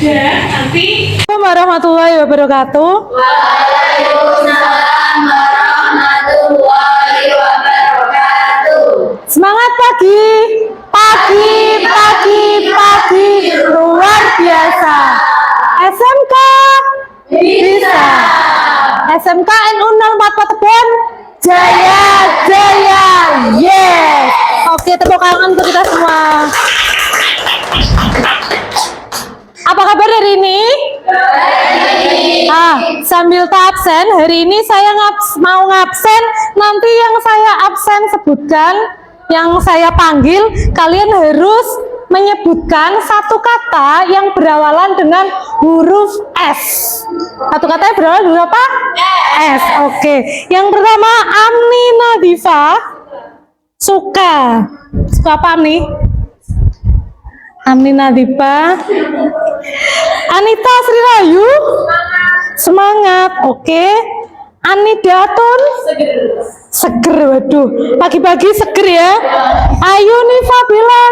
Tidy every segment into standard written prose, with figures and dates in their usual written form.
Assalamualaikum warahmatullahi wabarakatuh. Waalaikumsalam warahmatullahi wabarakatuh. Semangat pagi, pagi, pagi, pagi, luar biasa. SMK bisa. SMK NU 04 Tebon, jaya, jaya, yes. Oke, tepuk tangan untuk kita semua. Apa kabar hari ini? Sambil tak absen, hari ini saya mau ngabsen. Nanti yang saya absen sebutkan, yang saya panggil, kalian harus menyebutkan satu kata yang berawalan dengan huruf S. Satu kata yang berawalan huruf apa? S. Oke. Yang pertama, Amni Nadifa. Suka. Suka apa nih? Amni Nadifa. Anita Sri Rayu. Semangat. Oke. Anidatun. Seger. Waduh, pagi-pagi seger ya. Ayuni Fabila.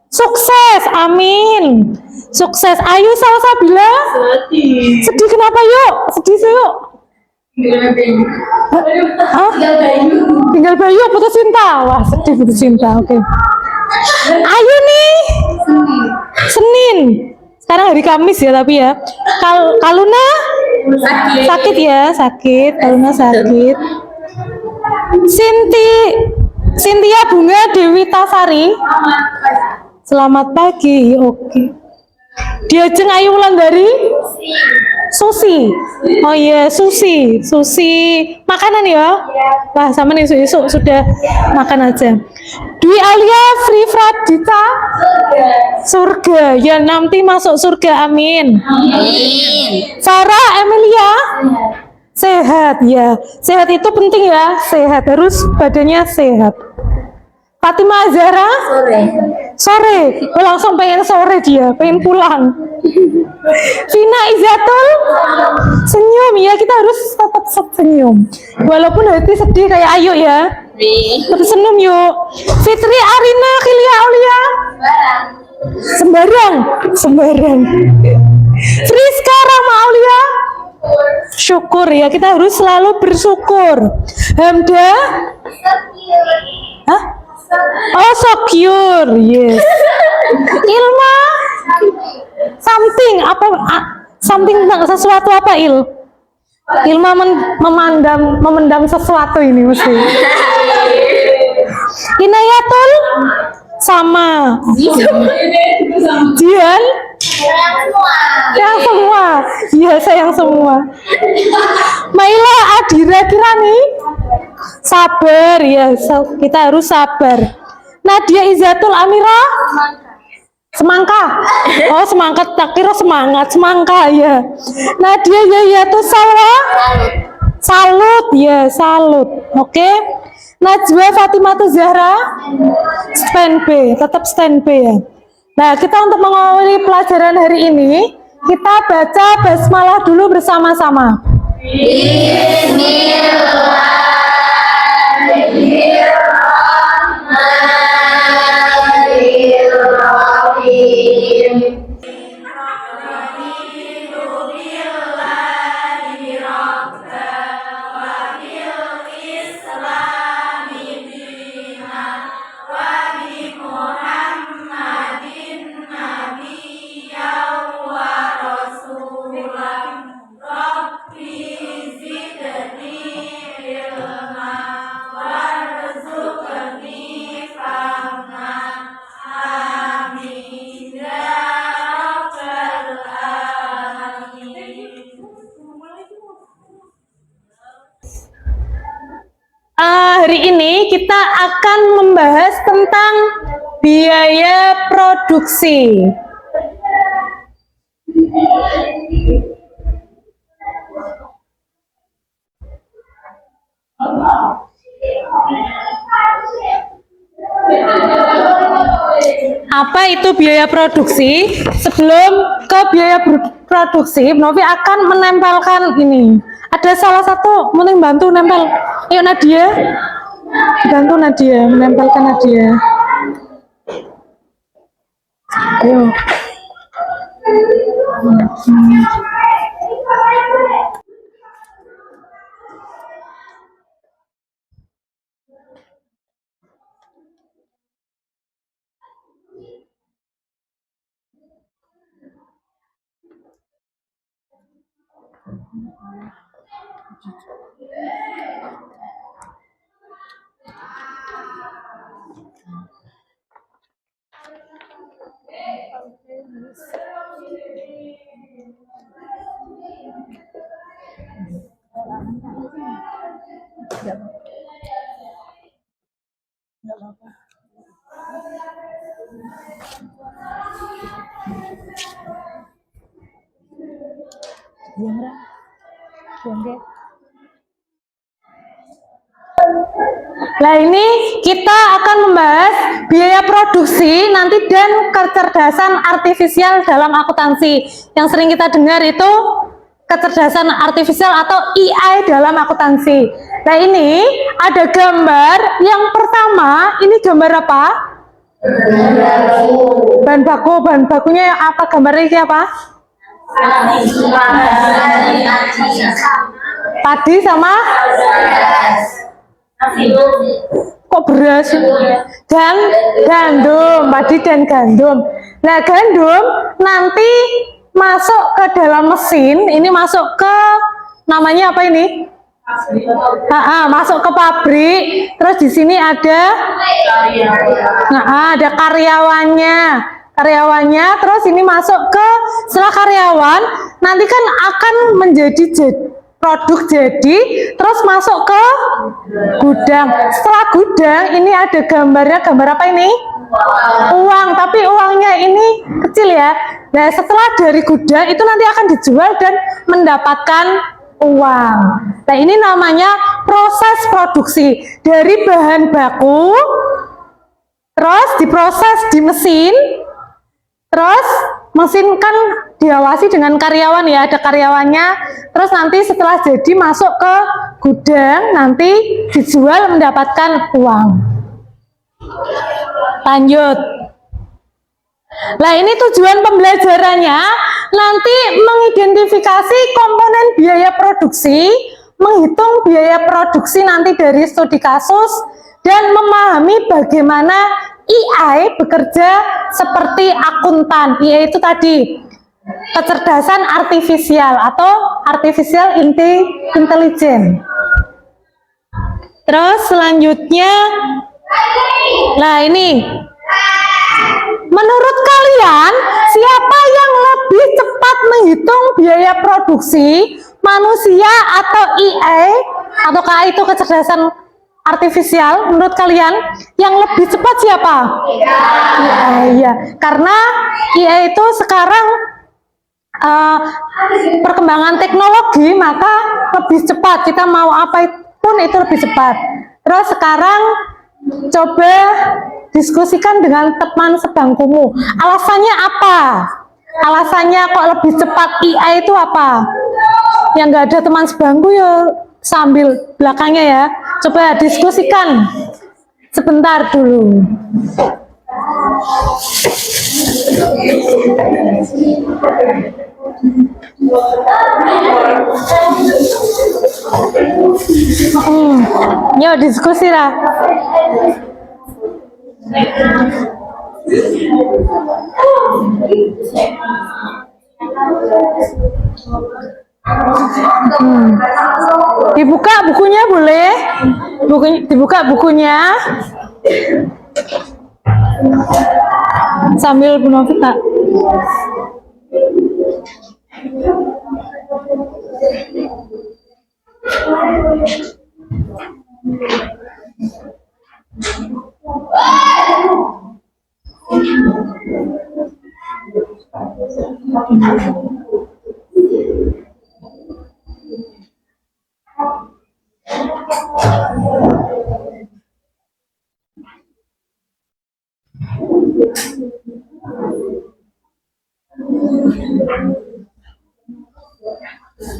Sukses. Amin. Sukses. Ayu Salsabila. Sedih kenapa yuk? Sedih sih yuk. Tinggal Bayu putus cinta. Wah, sedih putus cinta. Oke. Ayu nih. Senin. Sekarang hari Kamis ya, tapi ya. Kaluna sakit ya, sakit. Kaluna sakit. Cynthia Bunga Dewi Tasari. Selamat pagi. Oke. Diajeng Ayu Wulandari. Susi. Oh iya, Susi makanan ya. Wah, sama nih isu sudah makan aja. Dwi Alia Free Fradita. Surga. Ya, nanti masuk surga, amin. Sarah Emilia. Sehat ya. Sehat itu penting ya. Sehat, harus badannya sehat. Fatima Zahra. Sore. Oh, langsung pengen sore dia, pengen pulang. Vina Izatul. Senyum ya, kita harus tetap senyum. Walaupun hati sedih kayak Ayu ya. Tetap senyum yuk. Fitri Arina Khilia Aulia. Sembarang. Friska Rama Aulia. Syukur ya, kita harus selalu bersyukur. Hamda. Hah? Oh, secure, yes. Ilma. Something tentang sesuatu apa Ilma memendam sesuatu ini mesti. Inayatul sama. Jian yang semua. Iya, sayang semua. Maila Adira Kirani. Sabar ya, kita harus sabar. Nadia Izatul Amira. Semangka. Oh, semangka, tak kira semangat. Semangka ya. Nadia Yayatul Salwa. Salut ya, salut. Oke. Najwa Fatimatu Zahra. Stand B, tetap stand B ya. Nah, kita untuk mengawali pelajaran hari ini, kita baca basmalah dulu bersama-sama. Bismillahirrahmanirrahim. Hari ini kita akan membahas tentang biaya produksi. Apa itu biaya produksi? Sebelum ke biaya produksi, Novi akan menempelkan ini. Ada salah satu, mending bantu nempel. Ayo Nadia, bantu Nadia, menempelkan Nadia. Ayo. Nah, ini kita akan membahas biaya produksi nanti dan kecerdasan artifisial dalam akuntansi. Yang sering kita dengar itu kecerdasan artifisial atau AI dalam akuntansi. Nah, ini ada gambar. Yang pertama, ini gambar apa? Bahan baku. Bahan bakunya apa? Gambarnya siapa? Padi sama? Kok beras? Dan gandum, padi dan gandum. Nah, gandum nanti masuk ke dalam mesin, ini masuk ke namanya apa ini? Masuk ke pabrik. Terus di sini ada ada karyawannya. Terus ini masuk ke, setelah karyawan nanti kan akan menjadi produk jadi, terus masuk ke gudang. Setelah gudang ini ada gambarnya, gambar apa ini? Uang, tapi uangnya ini kecil ya. Nah, setelah dari gudang itu nanti akan dijual dan mendapatkan uang. Nah, ini namanya proses produksi dari bahan baku, terus diproses di mesin, terus mesin kan diawasi dengan karyawan ya, ada karyawannya. Terus nanti setelah jadi masuk ke gudang, nanti dijual mendapatkan uang. Lanjut. Nah, ini tujuan pembelajarannya nanti mengidentifikasi komponen biaya produksi, menghitung biaya produksi nanti dari studi kasus, dan memahami bagaimana AI bekerja seperti akuntan, yaitu tadi kecerdasan artifisial atau artificial intelligence. Terus selanjutnya, nah ini, menurut kalian siapa yang lebih cepat menghitung biaya produksi, manusia atau AI? Ataukah itu kecerdasan artifisial? Menurut kalian yang lebih cepat siapa? Iya, karena AI itu sekarang perkembangan teknologi, maka lebih cepat. Kita mau apa pun itu lebih cepat. Terus sekarang coba diskusikan dengan teman sebangkumu. Alasannya apa? Alasannya kok lebih cepat AI itu apa? Yang nggak ada teman sebangku ya sambil belakangnya ya. Coba diskusikan sebentar dulu. Yuk diskusi lah. Dibuka bukunya boleh? Dibuka bukunya. Sambil Bu Novita.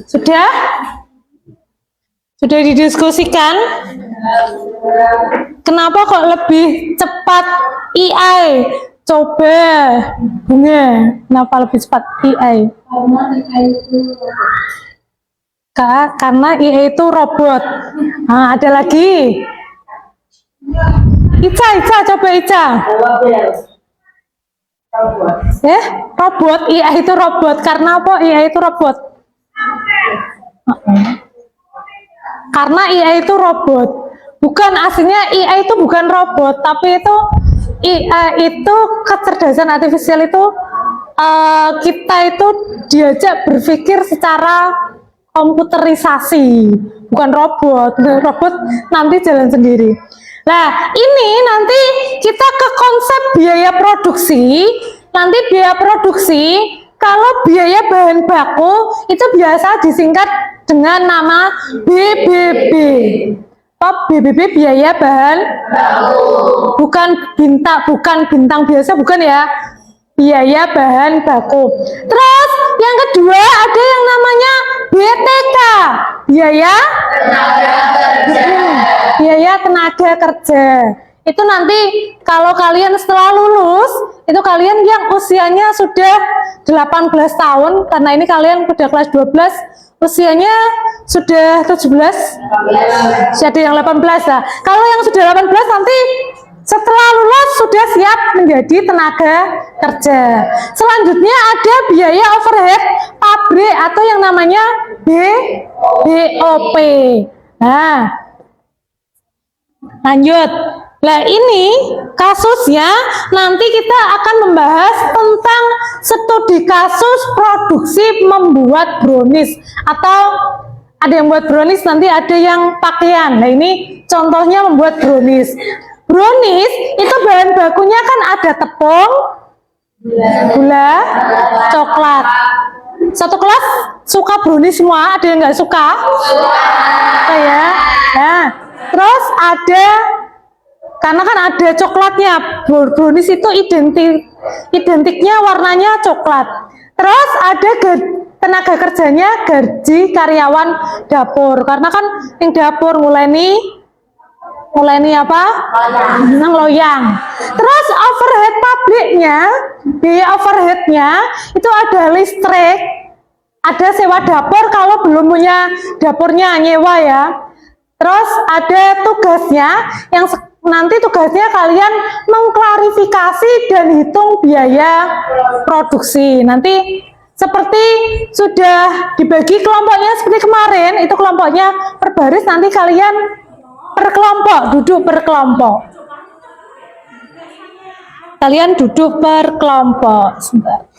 Sudah? Sudah didiskusikan? Kenapa kok lebih cepat AI Coba bunga, kenapa lebih cepat AI? Karena AI itu robot. Nah, ada lagi. Ica, coba Ica. Robot, AI itu robot. Karena apa AI itu robot? Karena AI itu robot. Bukan aslinya AI itu bukan robot, tapi itu AI itu kecerdasan artifisial itu kita itu diajak berpikir secara komputerisasi, bukan robot. Robot nanti jalan sendiri. Nah, ini nanti kita ke konsep biaya produksi. Nanti biaya produksi, kalau biaya bahan baku itu biasa disingkat dengan nama BBB. BBB biaya bahan baku. Bukan bintang biasa, bukan ya. Biaya bahan baku. Terus yang kedua ada yang namanya BTK, biaya tenaga kerja. Itu nanti kalau kalian setelah lulus, itu kalian yang usianya sudah 18 tahun, karena ini kalian sudah kelas 12, usianya sudah 17, jadi yang 18 lah. Kalau yang sudah 18 nanti setelah lulus sudah siap menjadi tenaga kerja. Selanjutnya ada biaya overhead pabrik atau yang namanya BOP. Nah, lanjut. Nah, ini kasusnya nanti kita akan membahas tentang studi kasus produksi membuat brownies, atau ada yang buat brownies, nanti ada yang pakaian. Nah, ini contohnya membuat brownies. Brownies itu bahan bakunya kan ada tepung, gula, coklat. Satu kelas suka brownies semua? Ada yang nggak suka? Suka ya. Nah, terus ada, karena kan ada coklatnya, brownies itu identiknya warnanya coklat. Terus ada tenaga kerjanya, gaji karyawan dapur, karena kan yang dapur mulai nih apa? Loyang. Terus overhead pabriknya, biaya overheadnya itu ada listrik, ada sewa dapur kalau belum punya dapurnya nyewa ya. Terus ada tugasnya, yang nanti tugasnya kalian mengklarifikasi dan hitung biaya produksi. Nanti seperti sudah dibagi kelompoknya seperti kemarin, itu kelompoknya per baris, nanti kalian per kelompok, duduk per kelompok. Kalian duduk per kelompok. Sebentar.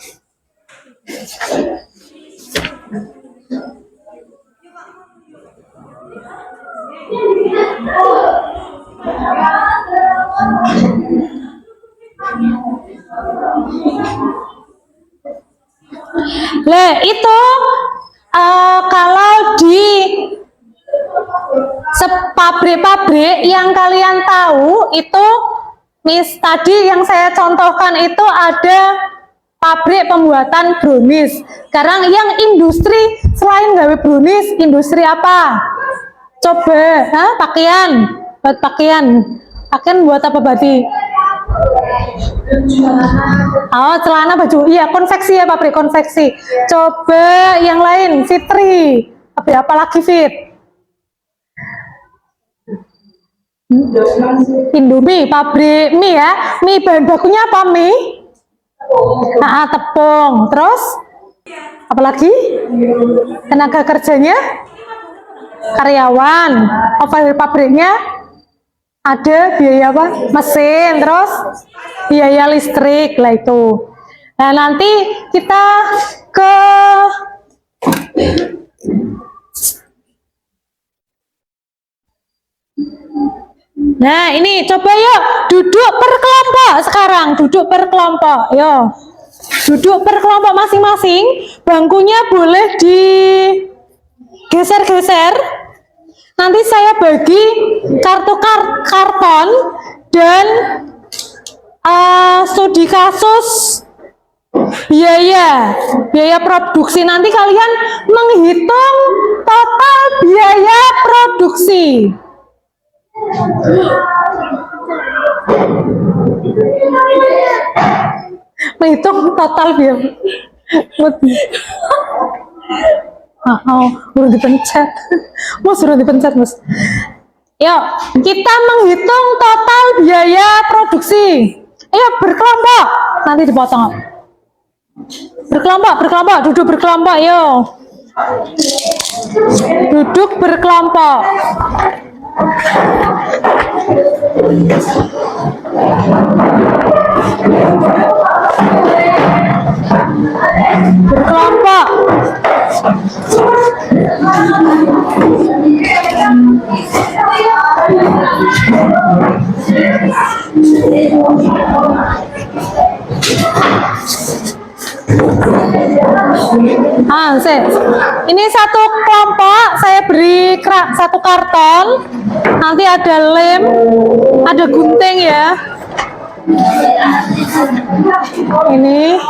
Nah, itu kalau di pabrik-pabrik yang kalian tahu itu, tadi yang saya contohkan itu ada pabrik pembuatan brownies. Sekarang yang industri selain gawe brownies, industri apa? Coba, pakaian, buat pakaian. Pakaian buat apa berarti? Oh, celana, baju. Iya, konveksi ya, pabrik konveksi. Coba yang lain, Fitri. Apa lagi, Fit? Indomie, pabrik mie ya. Mie bahan bakunya apa mie? Tepung. Terus apalagi? Tenaga kerjanya, karyawan. Overhead pabriknya ada biaya apa? Mesin. Terus biaya listrik lah itu. Nah, nanti kita ke nah, ini coba yuk duduk per kelompok sekarang, duduk per kelompok, yo. Duduk per kelompok masing-masing, bangkunya boleh digeser-geser. Nanti saya bagi kartu karton dan studi kasus biaya produksi. Nanti kalian menghitung total biaya produksi. menghitung total biaya. Suruh dipencet. Suruh dipencet, Mas. Yuk, kita menghitung total biaya produksi. Ayo berkelompok, nanti dipotong. Berkelompok, duduk berkelompok, yuk. Duduk berkelompok. Berkelompok. Ini satu kelompok, saya beri satu karton, nanti ada lem, ada gunting ya. Ini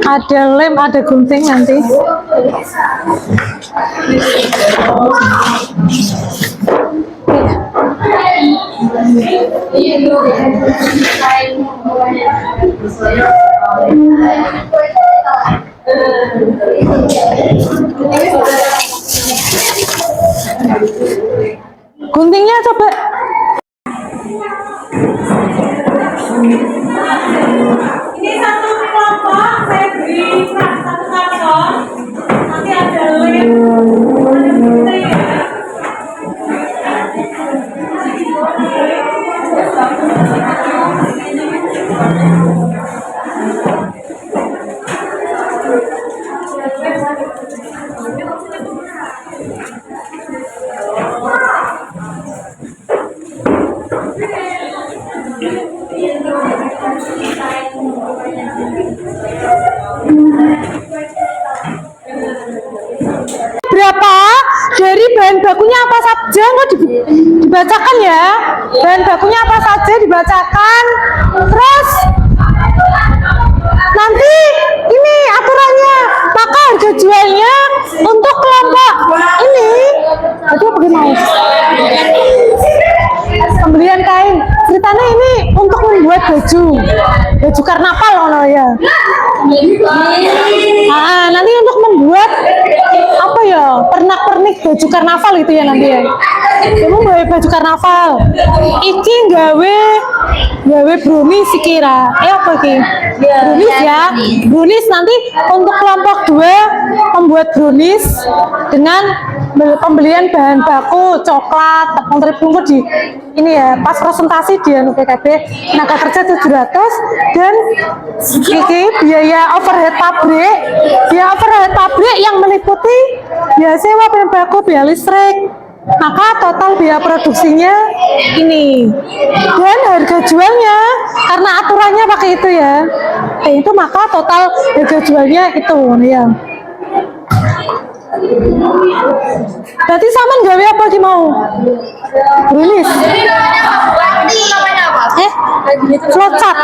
ada lem, ada gunting nanti. Guntingnya coba. Ini satu kelompok, saya beri satu karton, nanti ada lem, ada gunting ya. Berapa dari bahan bakunya apa saja, kok dibacakan ya, bahan bakunya apa saja dibacakan, terus nanti ini aturannya, maka harga jualnya untuk kelompok ini itu bagaimana? Pembelian kain, ceritanya ini untuk membuat baju karnaval loh ya. Nanti untuk membuat apa ya, pernak-pernik baju karnaval itu ya nanti ya. Kamu gawe baju karnaval. Iki gawe brownies kira. Apa iki? Brownies ya. Brownies nanti untuk kelompok 2 membuat brownies dengan pembelian bahan baku coklat, tepung terigu di ini ya, pas presentasi di PKB tenaga kerja 700 dan iki biaya overhead pabrik yang meliputi biaya sewa bahan baku, biaya listrik, maka total biaya produksinya ini dan harga jualnya karena aturannya pakai itu ya, itu maka total harga jualnya itu ya. Berarti sama gawe apa sih mau? Brownies. Flowchart.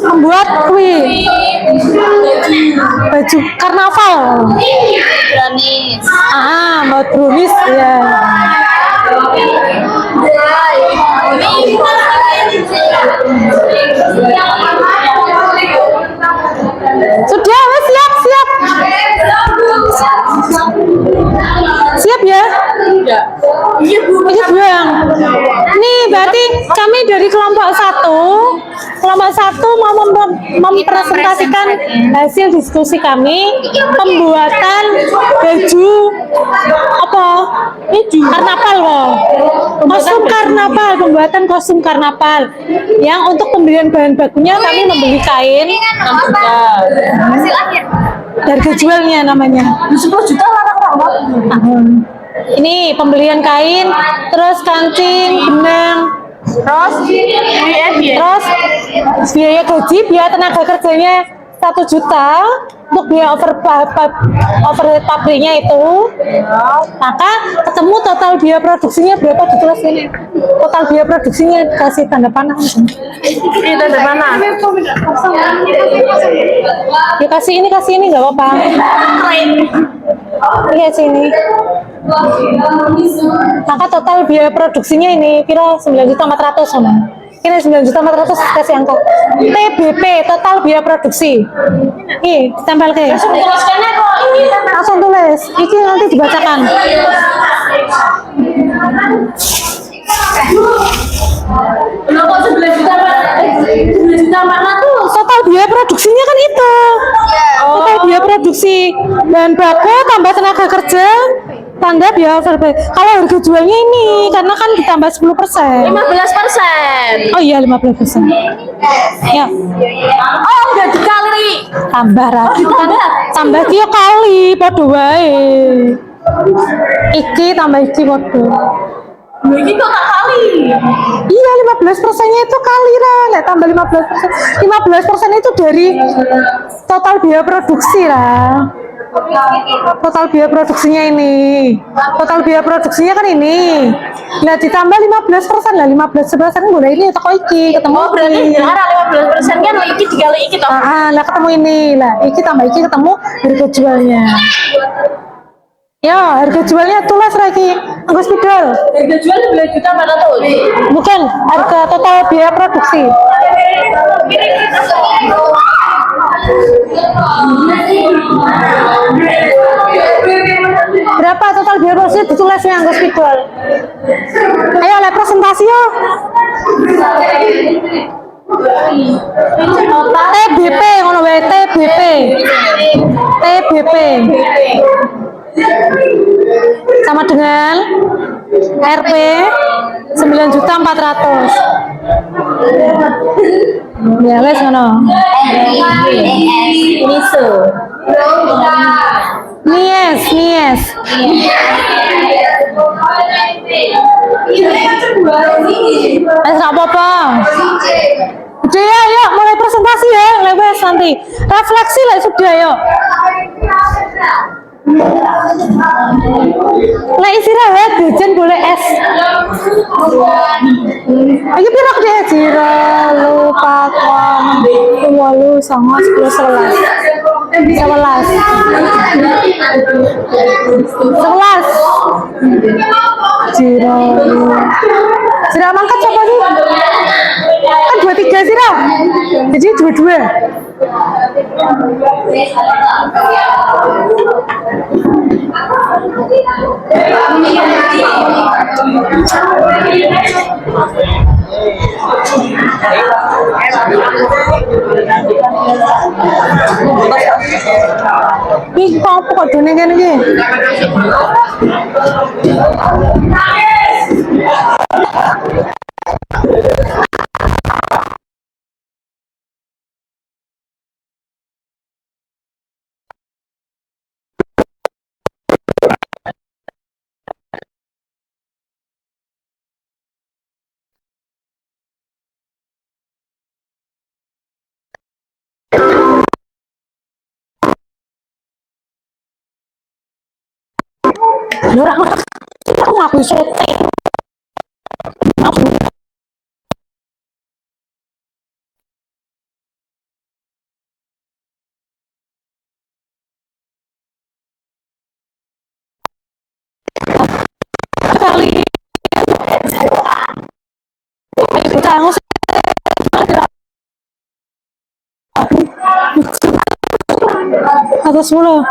Membuat kue. Baju karnaval. Brownies. Buat brownies ya. Sudah, siap. Siap ya? Ini buang. Nih berarti kami dari kelompok 1 mau mempresentasikan hasil diskusi kami pembuatan baju apa? Karnaval loh. Pembuatan kostum karnaval. Yang untuk pembelian bahan bakunya kami membeli kain 6 juta. Hasil akhir. Harga jualnya namanya 10 juta larang. Ini pembelian kain, terus kancing, benang, terus biaya gaji, biaya tenaga kerjanya 1 juta untuk biaya overhead pabriknya itu. Maka ketemu total biaya produksinya berapa, ditulis ini. Total biaya produksinya kasih tanda panah. Ini tanda panah. Ya kasih ini nggak apa-apa. Iya sini. Maka total biaya produksinya ini kira 9.400.000 sama. Ini 9.400.000 kasih angka. TBP total biaya produksi. Ih, tempel ke. Langsung tulis. Iki nanti dibacakan. Kenapa 9.400.000? Total biaya produksinya kan itu. Total biaya produksi bahan baku tambah tenaga kerja tanda biaya survei. Kalau harga jualnya ini karena kan ditambah 10%. 15%. Oh iya 15%. Ya. Oh, udah dikali. Tambah lagi kan. Tambah dia kali padha wae. Iki tambah iki padha. Ini kok tak kali. Iya 15%-nya itu kali lah, nggak tambah 15%. 15% itu dari total biaya produksi lah. Total biaya produksinya ini. Total biaya produksinya kan ini. Nah ditambah 15% lah, 15% boleh ini toko iki ketemu. Oh, berarti iki. arah 15% kan iki dikali iki toh. Lah ketemu ini lah, iki tambah iki ketemu harga jualnya. Ya, harga jualnya tulis lagi, anggo spidol. Harga jual 9.400.000. Bukan, harga total biaya produksi. Berapa total biaya produksi ditulisnya anggo spidol. Ayo, lihat presentasi ya. TBP, ngono wae TBP. TBP. Sama dengan RP 9.400.000. Ya wes ngono. Miso. Nies. Wes gak apa-apa. Udah ya, yuk mulai presentasi ya, lewes nanti. Refleksi lah sudah yuk. Nah istirahat, jajan boleh es. Ayo pira deh jiro, lupa kon, 8, 9, 10, 11. 11. Jiro. Jiro mangkat siapa sih? Kan 23 Jiro. Jadi 22. Ih, kok apa kok dene kene iki? Lho ora aku ngaku syuting. Kali kita ngusir atas mulu.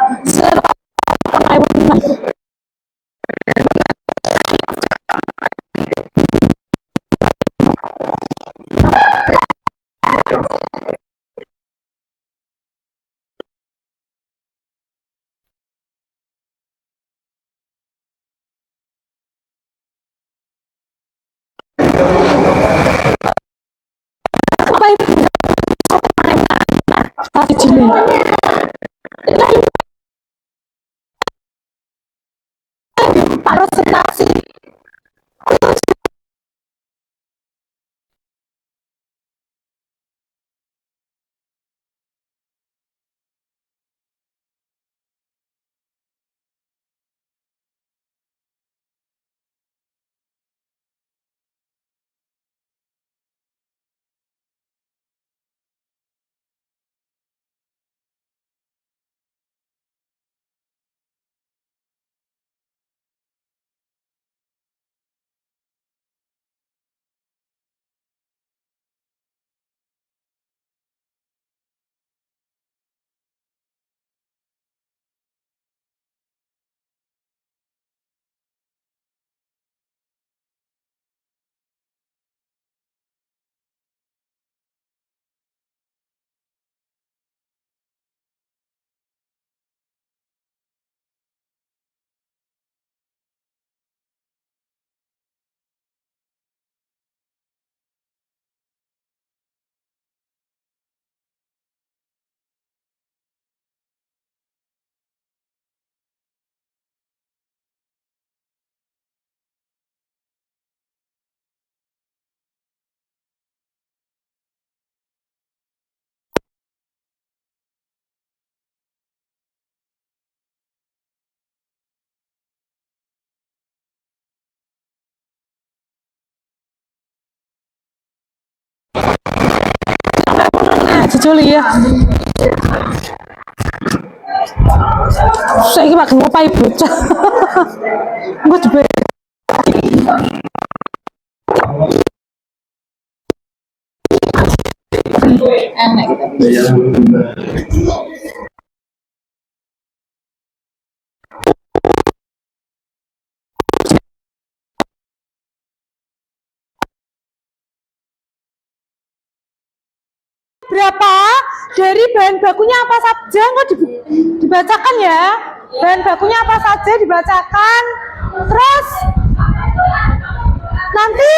Apa itu? Pasti jini. Presentasi. jejoli ya. Saya ini pakai ngopai bocah. Gue coba. Enak gitu. Berapa dari bahan bakunya apa saja kok dibacakan ya, bahan bakunya apa saja dibacakan, terus nanti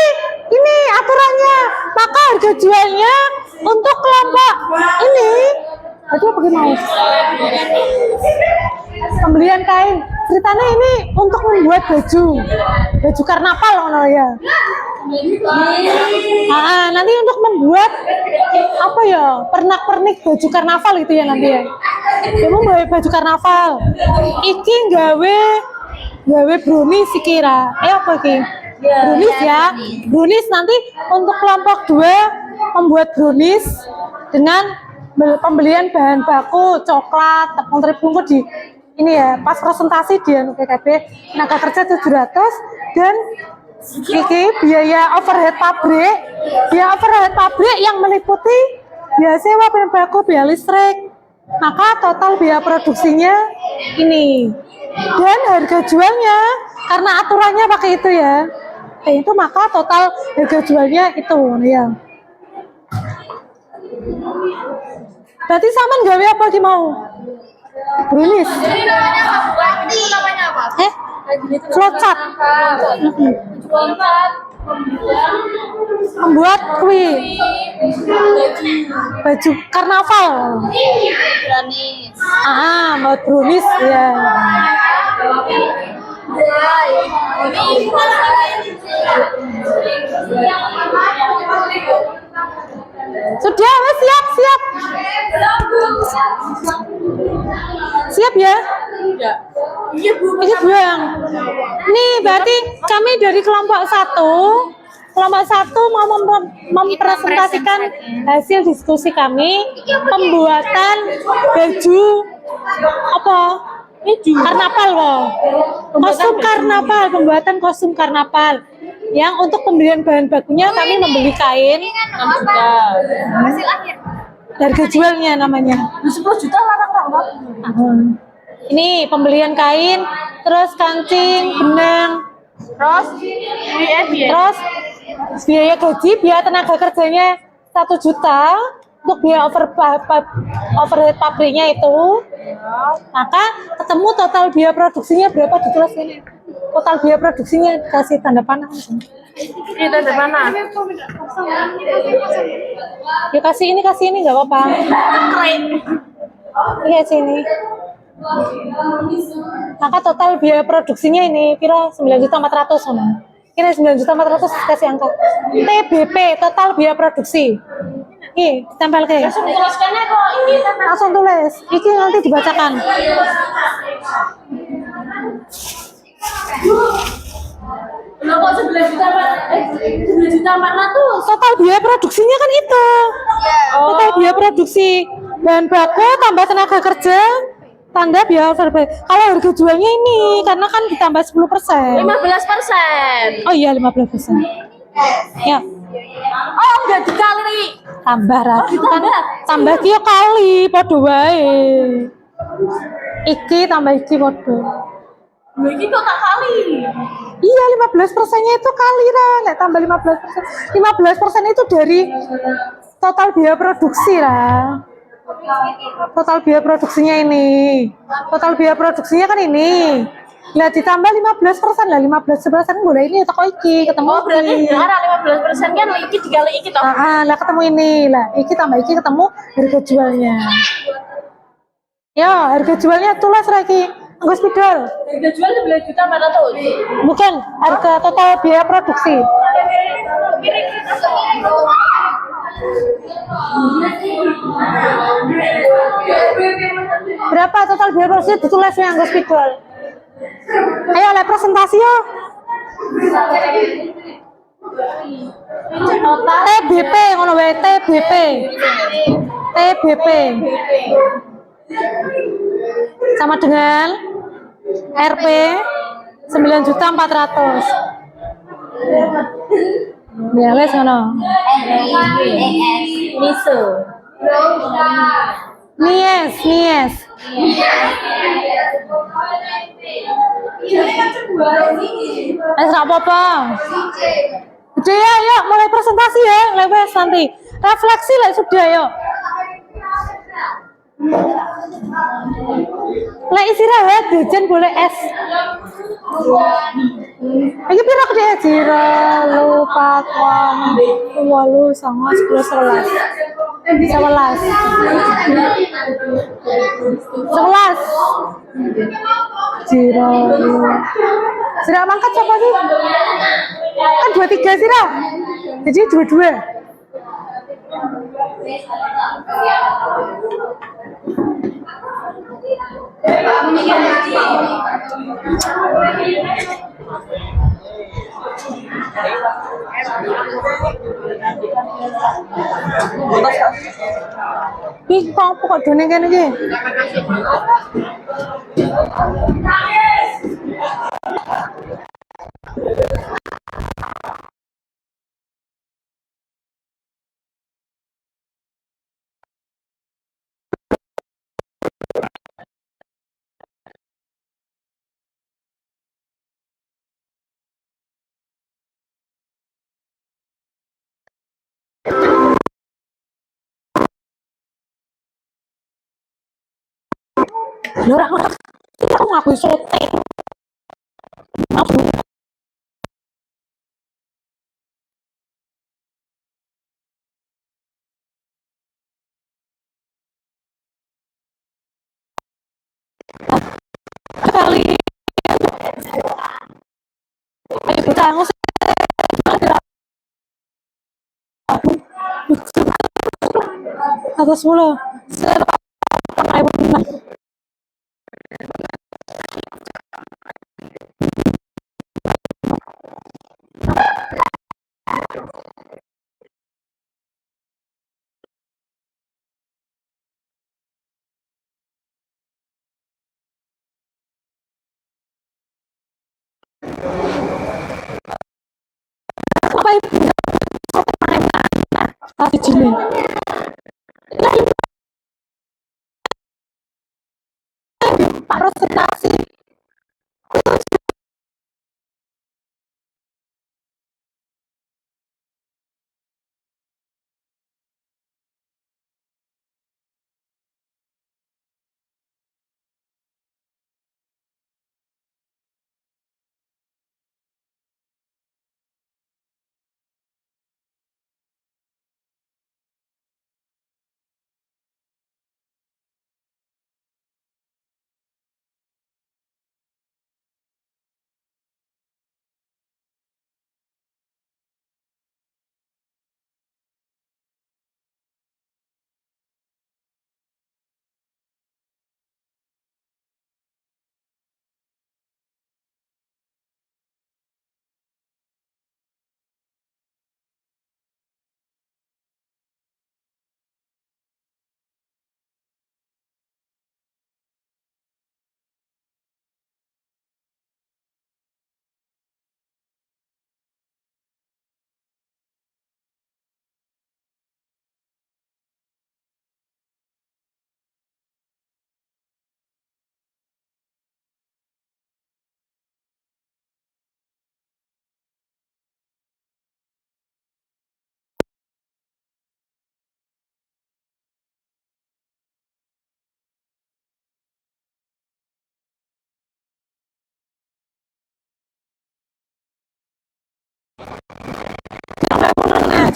ini aturannya, maka harga jualnya untuk kelompok ini aduh bagaimana pembelian kain ceritanya ini untuk membuat baju karnaval loh ya. Nanti untuk membuat apa ya, pernak-pernik baju karnaval itu ya nanti ya. Kamu membuat baju karnaval. Iki gawe brownies kira. Apa iki? Brownies ya. Brownies nanti untuk kelompok 2 membuat brownies dengan pembelian bahan baku coklat, tepung terigu di ini ya, pas presentasi dia PKB tenaga kerja 700 dan iki biaya overhead pabrik yang meliputi biaya sewa bahan baku, biaya listrik, maka total biaya produksinya ini dan harga jualnya karena aturannya pakai itu ya, itu maka total harga jualnya itu ya. Berarti saman gawe apa ki mau? Brownies. Jadi namanya apa? Berarti namanya apa? Flocat. Flocat. Membuat kue. Baju karnaval. Brownies. Buat brownies ya. Sudah, siap. Siap ya? Iya, Bu. Ini buang. Nih, berarti kami dari kelompok 1 mau mempresentasikan hasil diskusi kami pembuatan baju apa? Karnaval loh. Pembuatan kostum karnaval. Yang untuk pembelian bahan bakunya kami membeli kain 6 juta. Hasil akhir. Harga jualnya namanya 10 juta larang. Ini pembelian kain, terus kancing, benang, Terus biaya gaji, biaya tenaga kerjanya 1 juta untuk biaya overhead pabriknya itu. Maka ketemu total biaya produksinya berapa, ditulis ini. Total biaya produksinya kasih tanda panah. Ini tanda mana? Ya kasih ini nggak apa-apa. Iya sini. Maka total biaya produksinya ini kira 9.400.000 sama. Kira 9.400.000 kasih angka. TBP total biaya produksi. Nih, tempel ke. Tuliskannya kok ini Langsung tulis. Iki nanti dibacakan. kok 9.400.000. Total biaya produksinya kan itu. Total biaya produksi bahan baku tambah tenaga kerja tanda biaya overhead. Kalau harga jualnya ini karena kan ditambah 10%. 15%. Oh iya 15%. Ya. Oh, udah dikali. Tambah kan tambah kio kali podo wae. Iki tambah iki podo. Iki kok tak kali. Iya 15%-nya itu kali lah, nggak tambah 15%. 15% itu dari total biaya produksi lah. Total biaya produksinya ini. Total biaya produksinya kan ini. Lah ditambah 15% lah, 15% boleh ini toko iki ketemu. Oh, berarti arah 15% kan iki dikali iki toh. Lah ketemu ini lah, iki tambah iki ketemu harga jualnya. Ya, harga jualnya tulis lagi. Anggo spidol. Harga jual 9.400.000. Bukan, harga total biaya produksi. Berapa total biaya produksi ditulis ya Anggo spidol. Ayo lah presentasi yo. TBP ngono wae TBP. TBP sama dengan RP 9.400.000. Ya wes ngono. Miso. Nies. Wes ra apa-apa. Udah ya, yuk mulai presentasi ya, lewes nanti. Refleksi lah sudah yuk. Lek istirahat jajan boleh es. Iki piro deh jiro lupa kon 8 9 10 11 jiro Sira mangkat siapa sih? Kan 23 Sira. Jadi 22. Ih, kok kok dene kene iki? Lho ora aku ngaku sote. Kali ayo bocah ngos atas mulu. Apa itu? Tadi jini. Presentasi.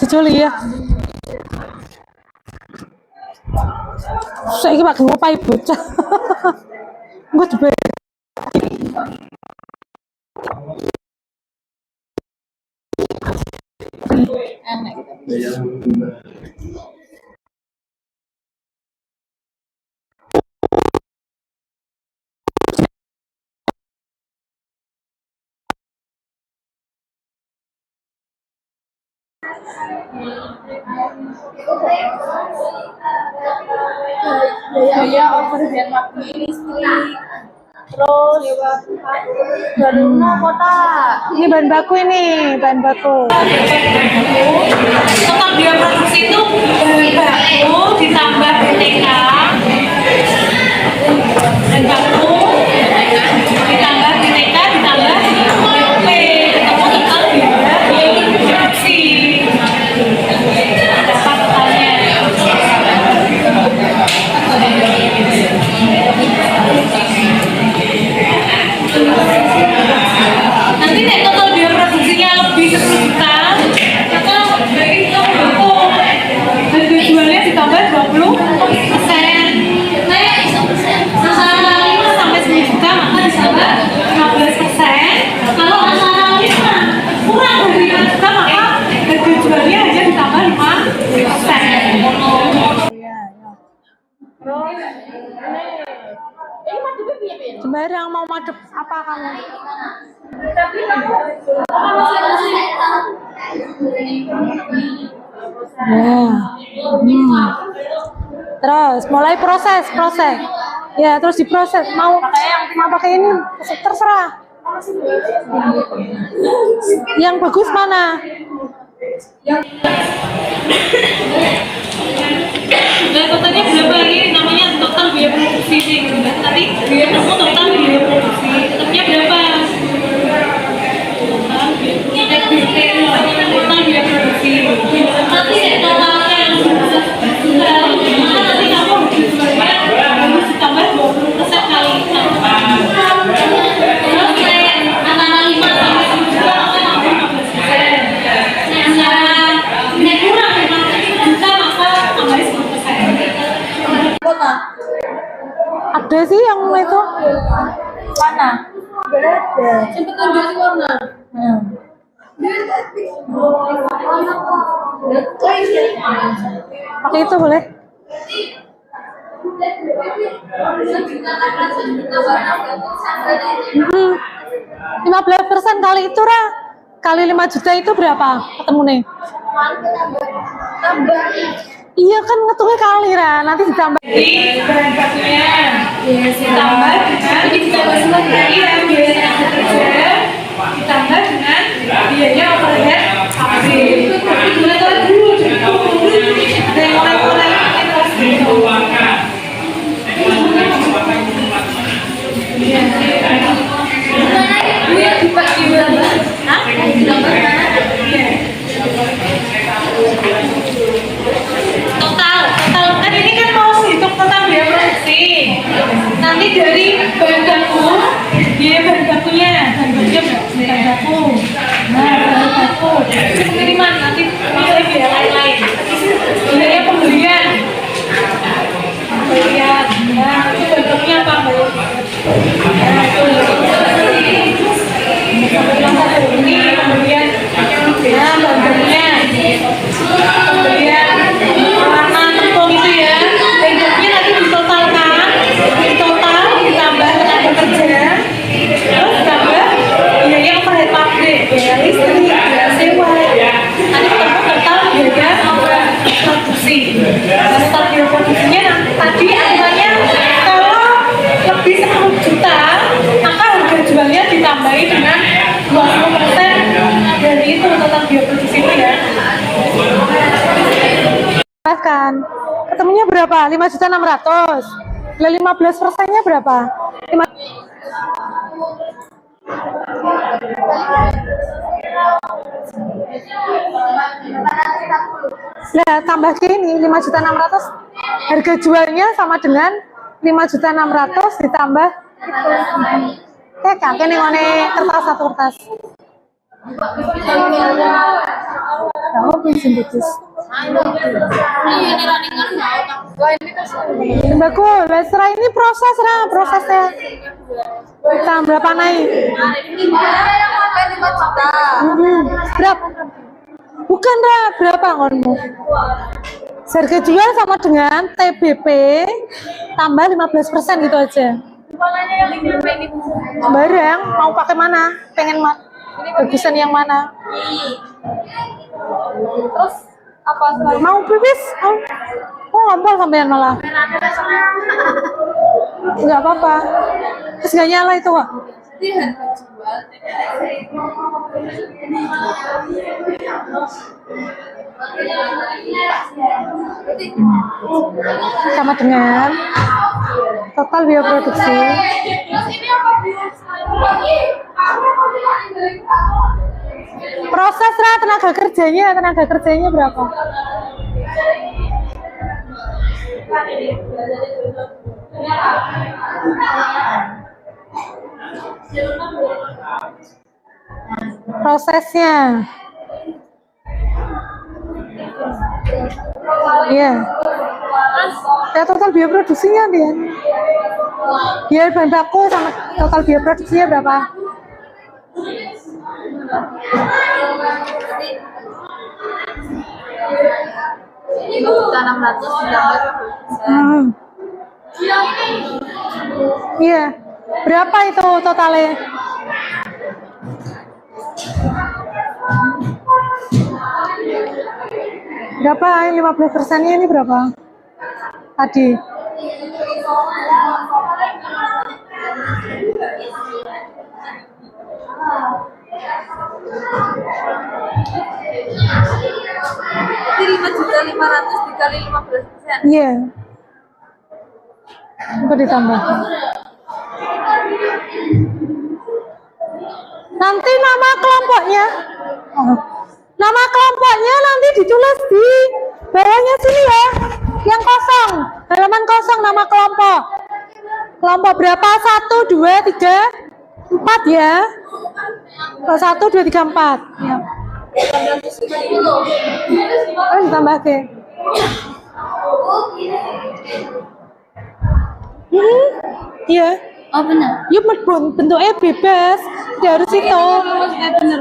Jujuli ya. Saiki pakai ngopai bocah. Gue coba. Biaya overhead listrik. Terus baru kota. Ini bahan baku ini, bahan baku. Total biaya produksi itu bahan baku ditambah BTK, bahan baku ditambah BTK ditambah BOP, ketemu total biaya produksi. Berapa totalnya? Nanti nek total biaya produksinya lebih 10 juta, maka dari itu harga jualnya ditambah 20%. Antara 5 sampai 10 juta maka ditambah 15%. Kalau antara 5 kurang dari 5 juta maka harga jualnya hanya ditambah 5%. Ini madepnya piye? Sembarang mau madep apa kamu? Ya. Terus mulai proses. Ya, terus diproses. Mau pakai ini terserah. Yang bagus mana? Nah, totalnya berapa ini? Namanya total biaya produksi sih, tapi ketemu total biaya produksi. Tetapnya berapa? Total biaya produksi. Nanti totalnya yang maka nanti kamu harus ditambah 20% kali 6. Terus antara 5 sampai 10 juta maka tambah 15%. Antara kurang 5 juta maka tambah 10%. Kota. Ada sih yang itu. Mana? Berada. Cepet tunjuk sih warna. Pakai itu boleh? Hmm. 15% kali itu Ra. Kali 5 juta itu berapa? Ketemu nih. Tambah. Iya kan ngitungnya kali Ra, nanti ditambah. Jadi bahan bakunya ditambah dengan biaya tenaga kerja ditambah dengan biaya overhead pabrik. Mulai dulu ada yang mulai total kan ini kan mau hitung total biaya produksi. Nanti dari bahan baku biaya bahan bakunya bahan baku. Nah, bahan baku itu pengiriman nanti pilih biaya lain-lain. Biaya pembelian. Nah itu bahan bakunya apa mbak? Nah itu ini pembelian. Nah bahan bakunya pembelian warna tepung itu ya. Bahan bakunya nanti ditotalkan, ditambah tenaga kerja, terus ditambah biaya overhead pabrik, biaya listrik, biaya sewa. Nanti ketemu total biaya produksi. Total biaya produksinya tadi angkanya kalau lebih 10 juta maka harga jualnya ditambahi dengan 20% dari itu total biaya produksi itu ya. Kan ketemunya berapa? 5.600.000. Lah 15%-nya berapa? 5. Lah tambah gini 5.600.000. Harga jualnya sama dengan 5.600.000 ditambah itu. Kayak kan ini ngene kertas satu kertas. Kamu pinjam betus. Bagus, setelah ini prosesnya. Tambah berapa naik? 5 juta. Berapa? Bukan Ra, berapa ngonmu? Harga jual sama dengan TBP tambah 15% gitu aja. Barang mau pakai mana? Pengen bagusan yang mana? Terus apa selain Mau pipis? Oh, ngompol sampean malah. Enggak apa-apa. Terus nggak nyala itu kok. ini harga jual? Sama dengan total biaya produksi. Terus ini apa? Proses tenaga kerjanya berapa? Prosesnya. Iya. Ya total biaya produksinya dia. Biaya bahan baku sama total biaya produksinya berapa? Ini juta 600 ditambah 20%. Iya. Berapa itu totalnya? Berapa? 15%-nya ini berapa? Tadi. Ini 5.500.000 dikali 15%. Iya. Coba ditambah. Nanti nama kelompoknya. Nama kelompoknya nanti ditulis di bawahnya sini ya. Yang kosong. Halaman kosong nama kelompok. Kelompok berapa? 1, 2, 3, 4 ya. 1, 2, 3, 4. Ya. Oh, ditambah ke. Iya. Oh benar. Ya bentuknya bebas. Dia harus itu. Benar.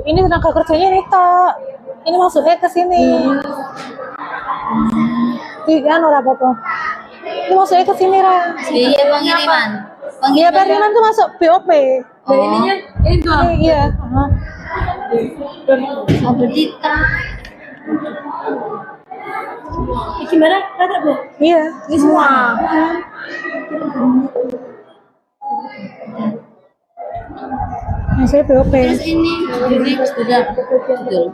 Ini tenaga kerjanya ini toh. Ini masuknya ke sini. Iya, ora apa-apa. Ini masuknya ke sini, Ra. Biaya pengiriman. Iya, pengiriman itu masuk BOP. Oh. Ininya ini doang. Iya. Oh, berarti gimana? Ada Bu? Iya. Ini semua. Masuknya BOP. Terus ini sudah betul.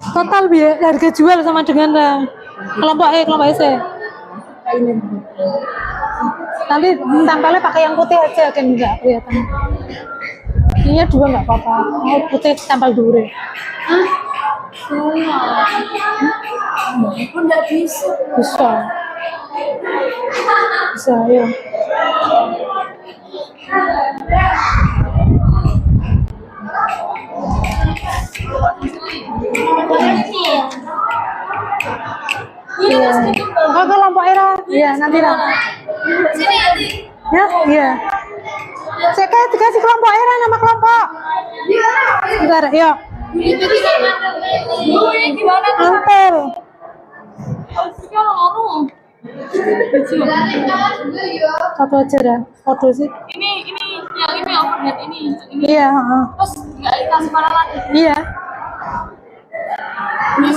Total biaya harga jual sama dengan kelompok S. Nanti tempelnya pakai yang putih aja kan enggak kelihatan. Ininya 2 enggak apa-apa. Mau putih tempel dulu. Hah? Pun enggak bisa. Bisa. Bisa, ya. Iya. Oh, kelompok era. Iya, nanti lah. Sini nanti. Ya, iya. Saya kayak dikasih kelompok era, nama kelompok. Bentar, yuk. Ini gimana? Antel. Satu aja dah. Foto sih. Ini yang ini overhead ini. Iya, heeh. Terus nggak dikasih mana lagi? Iya. Di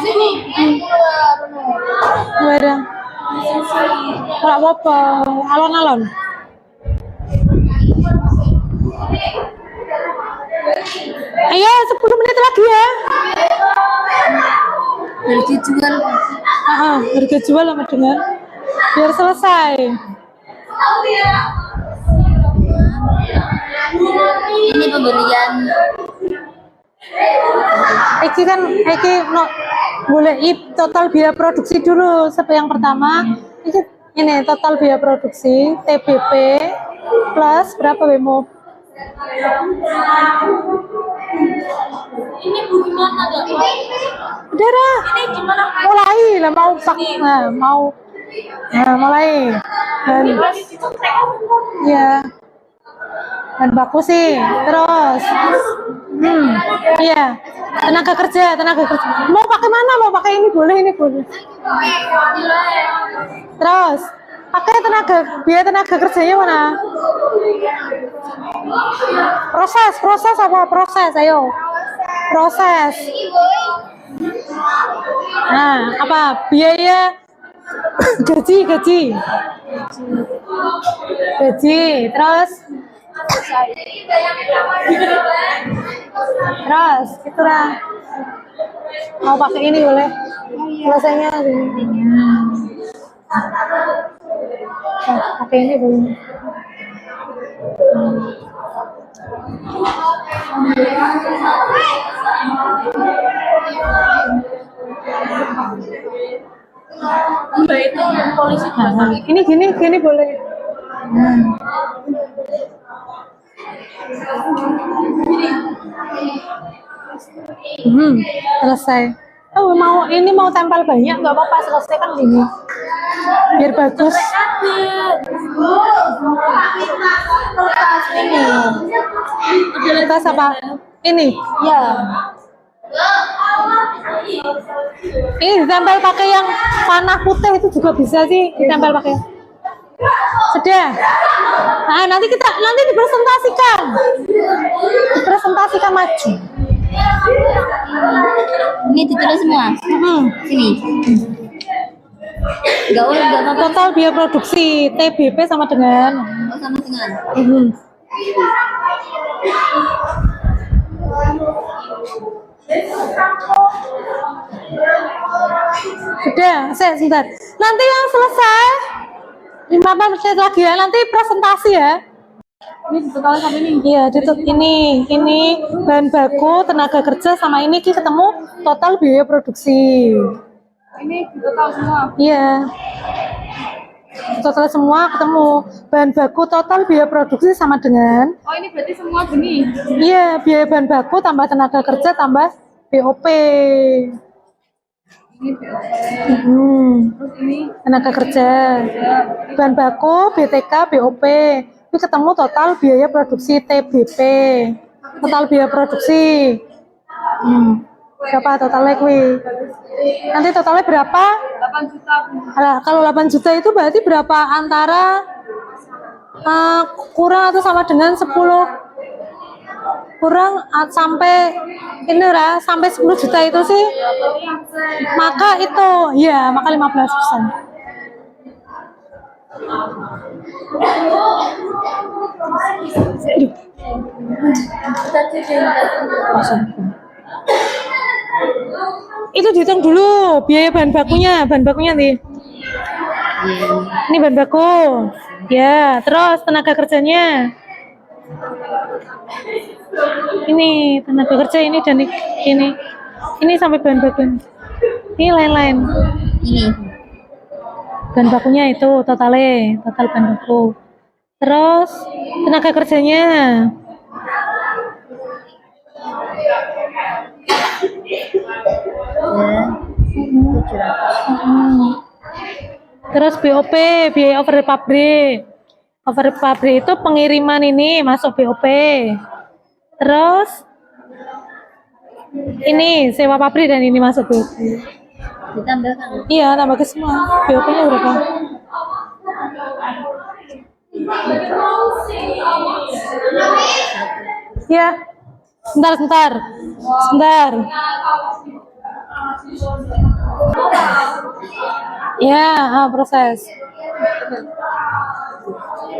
sini. Enggak ada. Enggak apa-apa. Alon-alon. Ayo, 10 menit lagi ya. Harga jual. Harga jual sama dengan biar selesai. Ini pembelian. Iki no boleh total biaya produksi dulu sampai yang pertama. Ini total biaya produksi TBP plus berapa Bemo? Ini Bu gimana Kak? Udah dah. Ini gimana? Mulai lah mulai. Dan ya. Dan baku sih. Terus. Iya. Tenaga kerja. Mau pakai mana? Mau pakai ini boleh. Terus pakai biaya tenaga kerjanya mana? Proses apa? Ayo. proses. Nah, apa? Biaya gaji. Terus itulah. Mau pakai ini boleh? Selesainya ini. Pakai ini boleh. Mbak itu polisi. Nah, ini gini boleh. Selesai. Oh, mau tempel banyak nggak apa-apa, selesai kan gini. Biar bagus. Kertas apa? Ini. Ya. Ini ditempel pakai yang panah putih itu juga bisa sih ditempel pakai. Sudah. Nah, nanti dipresentasikan maju. Ini ditulis semua. Sini. Enggak Total biaya produksi TBP sama dengan. sama dengan. Sudah, sebentar. Nanti yang selesai 15 menit lagi ya. Nanti presentasi ya. Ini ditotal sampai ini. Iya, ini bahan baku, tenaga kerja sama ini ketemu total biaya produksi. Ini ditotal semua. Iya. Total semua ketemu bahan baku, total biaya produksi sama dengan. Oh, ini berarti semua gini. Iya, biaya bahan baku tambah tenaga kerja tambah BOP. Ini BOP. Terus ini Tenaga kerja, bahan baku, BTK, BOP. Itu ketemu total biaya produksi TBP. Total biaya produksi. Berapa totalnya kuy? Nanti totalnya berapa? 8 juta. Alah, kalau 8 juta itu berarti berapa antara kurang atau sama dengan 10 kurang sampai ini lah, sampai 10 juta itu sih, maka itu ya maka 15%. Itu dihitung dulu biaya bahan bakunya nih. Ini bahan baku ya, terus tenaga kerjanya ini, tenaga kerja ini dan ini sampai bahan baku ini lain-lain. Ini Bahan bakunya itu total bahan baku, terus tenaga kerjanya terus BOP, biaya overhead pabrik. Overhead pabrik itu pengiriman ini masuk BOP. Terus ini sewa pabrik dan ini masuk BOP. ditambahkan. Iya, tambah ke semua. BOP-nya berapa? Ya, sebentar. Ya, proses.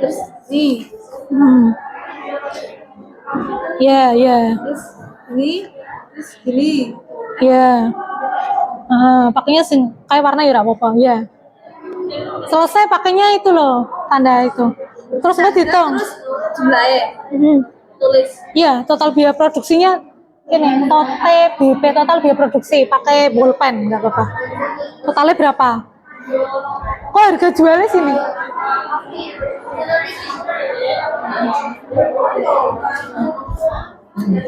Terus nih, Ya. terus gini. Ya. Pakainya kayak warna ya apa-apa. Ya. Selesai pakainya itu loh, tanda itu. Terus udah dihitung. Terus jumlahnya tulis. Iya, total biaya produksinya ini, TBP total biaya produksi pakai bolpen nggak apa-apa. Totalnya berapa? Kok harga jualnya sini?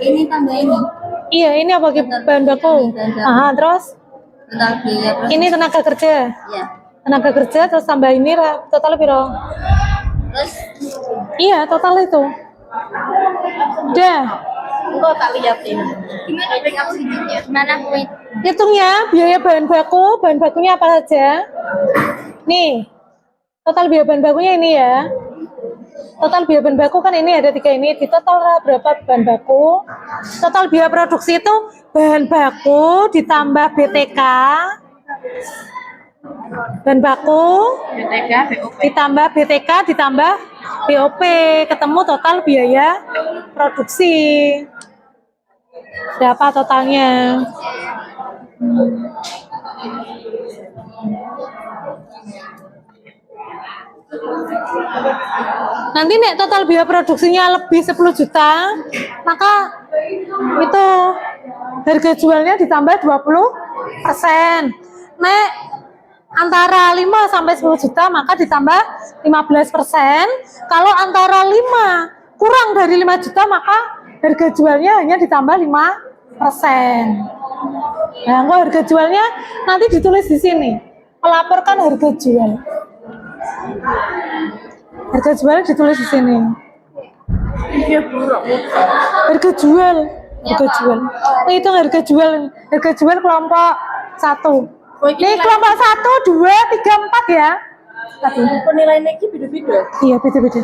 Ini tambah ini. Iya, ini apa bahan baku? Terus Total biaya terus. ini tenaga kerja. Ya. Tenaga kerja terus tambah ini totalnya berapa? Terus Iya, total itu. Udah. enggak tak lihat ini. Gimana bring up sedikitnya? Gimana kuit? Hitungnya biaya bahan bakunya apa saja? Nih, total biaya bahan bakunya ini ya. Total biaya bahan baku kan ini ada 3 ini. Di total berapa bahan baku? Total biaya produksi itu bahan baku ditambah BTK, bahan baku BTK, BOP. ditambah BTK ditambah BOP, ketemu total biaya produksi. Berapa totalnya? Nanti nek total biaya produksinya lebih 10 juta, maka itu harga jualnya ditambah 20%. Nek antara 5 sampai 10 juta maka ditambah 15%. Kalau antara 5 kurang dari 5 juta maka harga jualnya hanya ditambah 5%. Nah, kalau harga jualnya nanti ditulis di sini. Melaporkan harga jual. Harga jual ditulis di sini. Harga jual, harga jual. Nah, itu harga jual. Harga jual kelompok 1. Ini kelompok 1, 2, 3, 4 ya. Tadi. Penilaiannya ini beda-beda. Iya, beda-beda.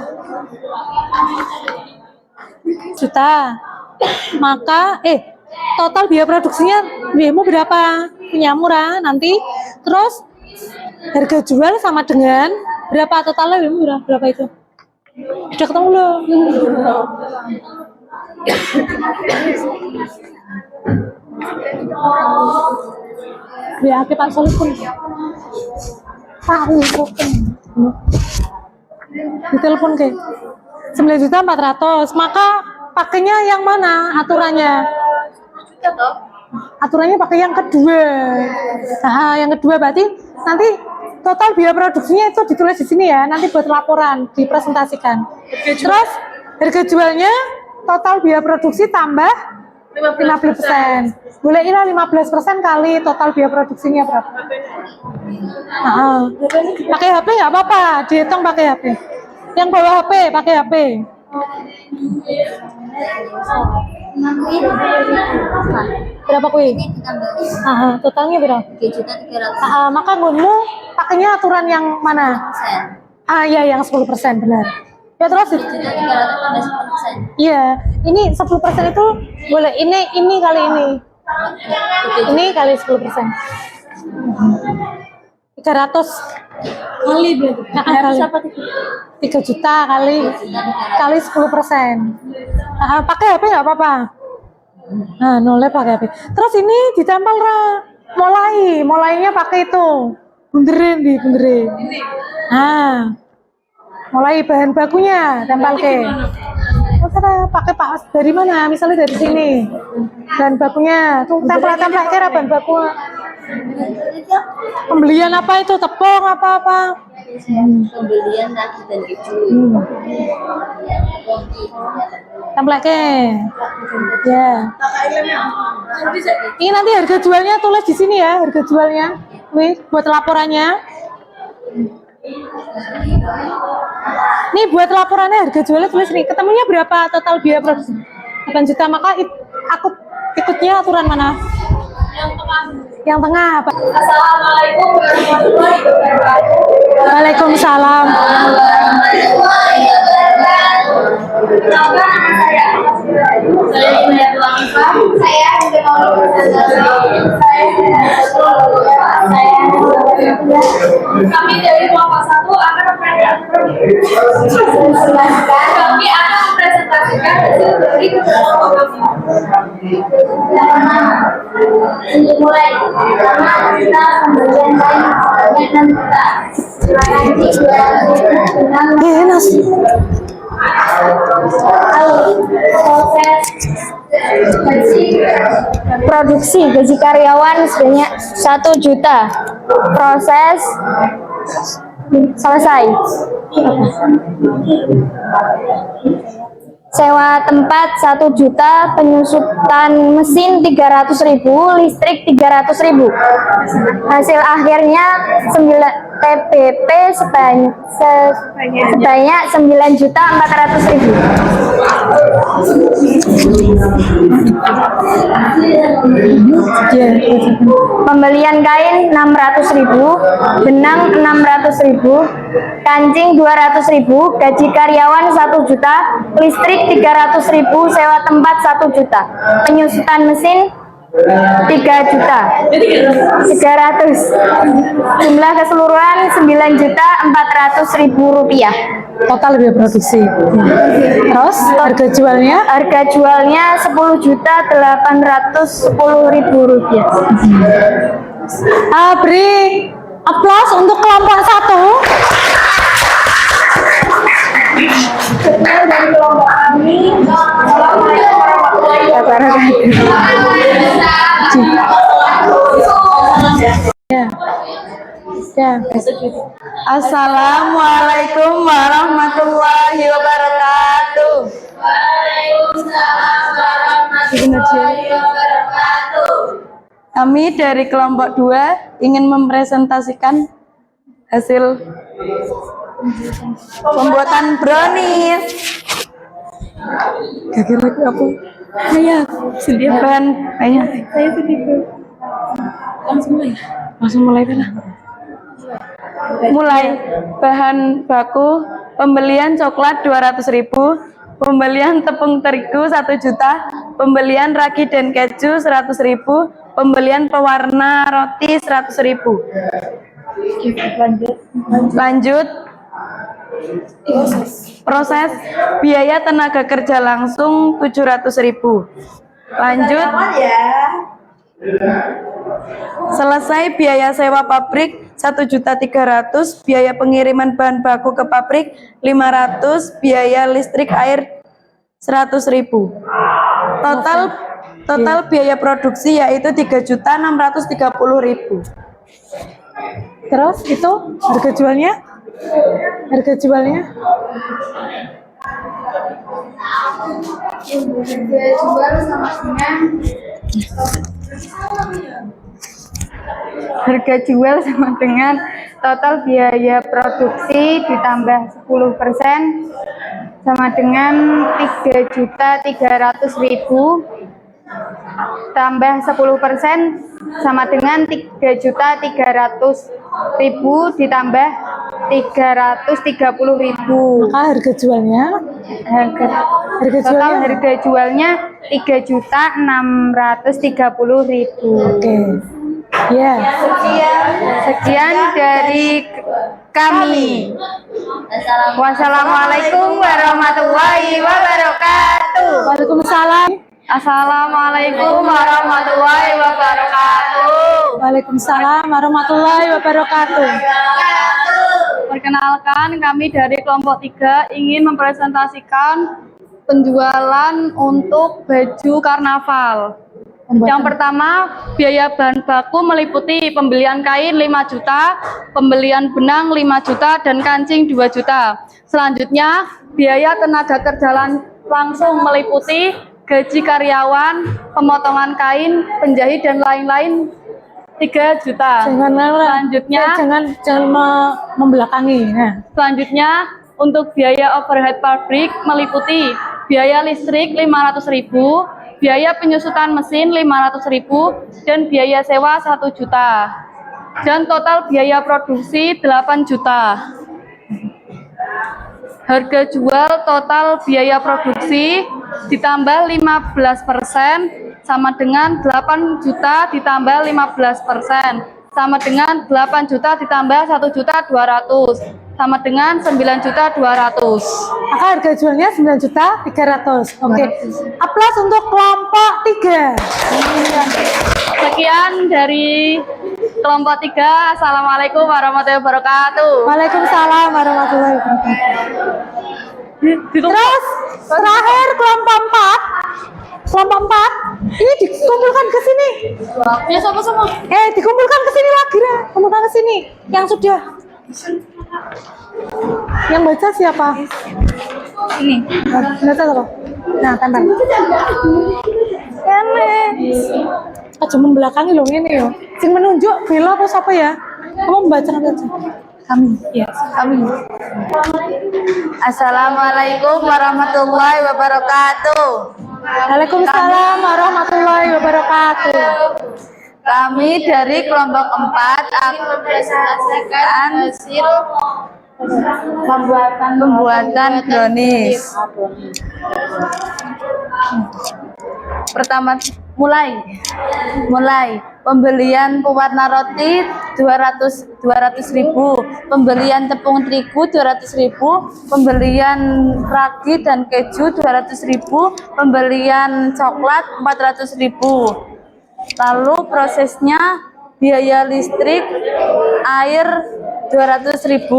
Juta. Maka total biaya produksinya biayamu berapa? Punya murah nanti. Terus harga jual sama dengan berapa totalnya biayamu berapa itu? Udah ketemu belum? Ya, Pak Solih pun. Pak pun. Ditelepon ke 9.400.000, maka pakainya yang mana aturannya? Aturannya pakai yang kedua. Nah, yang kedua berarti nanti total biaya produksinya itu ditulis di sini ya, nanti buat laporan dipresentasikan. Terus harga jualnya total biaya produksi tambah 50%. Boleh ini 15% kali total biaya produksinya berapa? Nah, pakai HP nggak apa-apa, dihitung pakai HP. Yang bawa HP pakai HP. Berapa kui? Totalnya berapa? 3.300.000. Maka gunmu pakainya aturan yang mana? Ya yang 10% benar. Ya terus 3.300 iya, ini 10% itu boleh ini kali ini. Ini kali 10%. 300 Kali berarti. kali 3 juta kali 10%. Pakai HP nggak apa-apa. Nah, nolnya pakai HP. Terus ini ditempel mulainya pakai itu. Bunderin. Nah, mulai bahan bakunya tempel ke. Pakai Pak dari mana? Misalnya dari sini. Bahan bakunya tuh tempel kira bahan baku. Pembelian apa itu? Tepung apa? Pembelian ragi dan keju. Tempel ke. Ya. Ini nanti harga jualnya tulis di sini ya, harga jualnya. Wih, buat laporannya. Nih buat laporannya harga jualnya tulis nih. Ketemunya berapa total biaya produksi? 8 juta. Maka aku ikutnya aturan mana? Yang tengah apa? Assalamualaikum warahmatullahi wabarakatuh. Waalaikumsalam. Saya Indah Lamifa. Saya Indah Kami dari kelompok 1 akan mempresentasikan hasil dari kelompok kami. Mulai pertama kita pembelian kain sebanyak 6 juta. Enak. Produksi gaji karyawan sebanyak 1 juta. Proses selesai. Sewa tempat 1 juta, penyusutan mesin 300.000, listrik 300.000. Hasil akhirnya 9 TBP sebanyak 9.400.000. Ya. Pembelian kain 600.000, benang 600.000, kancing 200.000, gaji karyawan 1 juta, listrik 300.000, sewa tempat 1 juta, penyusutan mesin 3 juta 300, jumlah keseluruhan 9.400.000 rupiah. Total biaya produksi. Terus harga jualnya? Harga jualnya 10.810.000 rupiah. Beri aplaus untuk kelompok 1. Dari kelompok kami, Ya. Assalamualaikum warahmatullahi wabarakatuh. Kami dari kelompok 2 ingin mempresentasikan hasil pembuatan brownies. Kira-kira apa? Ayah, sedia bahan. Ayah, saya sedih. Langsung mulai kan? Mulai bahan baku, pembelian coklat 200.000, pembelian tepung terigu 1 juta, pembelian ragi dan keju 100.000, pembelian pewarna roti 100.000. Lanjut proses biaya tenaga kerja langsung 700.000. Lanjut selesai biaya sewa pabrik 1.300.000, biaya pengiriman bahan baku ke pabrik 500, biaya listrik air 100.000. Total biaya produksi yaitu 3.630.000. Terus itu harga jualnya? Harga jualnya? harga jual sama dengan total biaya produksi ditambah 10% sama dengan 3.300.000 tambah 10% sama dengan 3.300.000 ditambah 330.000. Maka harga jualnya? Total harga jualnya 3.630.000. Oke. Ya. Sekian dari kami. Wassalamualaikum warahmatullahi wabarakatuh. Waalaikumsalam. Assalamualaikum warahmatullahi wabarakatuh. Waalaikumsalam warahmatullahi wabarakatuh. Perkenalkan, kami dari kelompok 3 ingin mempresentasikan penjualan untuk baju karnaval. Yang pertama, biaya bahan baku meliputi pembelian kain 5 juta, pembelian benang 5 juta, dan kancing 2 juta. Selanjutnya, biaya tenaga kerja langsung meliputi gaji karyawan, pemotongan kain, penjahit, dan lain-lain 3 juta. Selanjutnya, jangan membelakangi. Nah. Selanjutnya, untuk biaya overhead pabrik meliputi biaya listrik 500.000, biaya penyusutan mesin 500.000, dan biaya sewa 1 juta. Dan total biaya produksi 8 juta. Harga jual total biaya produksi ditambah 15% sama dengan 8 juta ditambah 15% sama dengan 8 juta ditambah 1.200.000 sama dengan 9.200.000. Maka harga jualnya 9.300.000. Oke. Aplaus untuk kelompok 3. Sekian dari kelompok 3. Assalamualaikum warahmatullahi wabarakatuh. Waalaikumsalam warahmatullahi wabarakatuh. Terus terakhir kelompok 4. Kelompok 4 ini dikumpulkan ke sini. Ya sama-sama. Dikumpulkan ke sini lagi lah. Kumpulkan ke sini. Yang sudah. Yang baca siapa? Ini. Baca apa? Nah, tempel. Aja membelakangi loh ini yo. Sing menunjuk Bella apa siapa ya? Kamu membacakan aja. Kami. Ya, kami. Assalamualaikum warahmatullahi wabarakatuh. Waalaikumsalam warahmatullahi wabarakatuh. Kami dari kelompok 4 akan hasil pembuatan brownies. Pertama, mulai pembelian pewarna roti 200.000, pembelian tepung terigu 200.000, pembelian ragi dan keju 200.000, pembelian coklat 400.000. Lalu prosesnya biaya listrik air 200.000.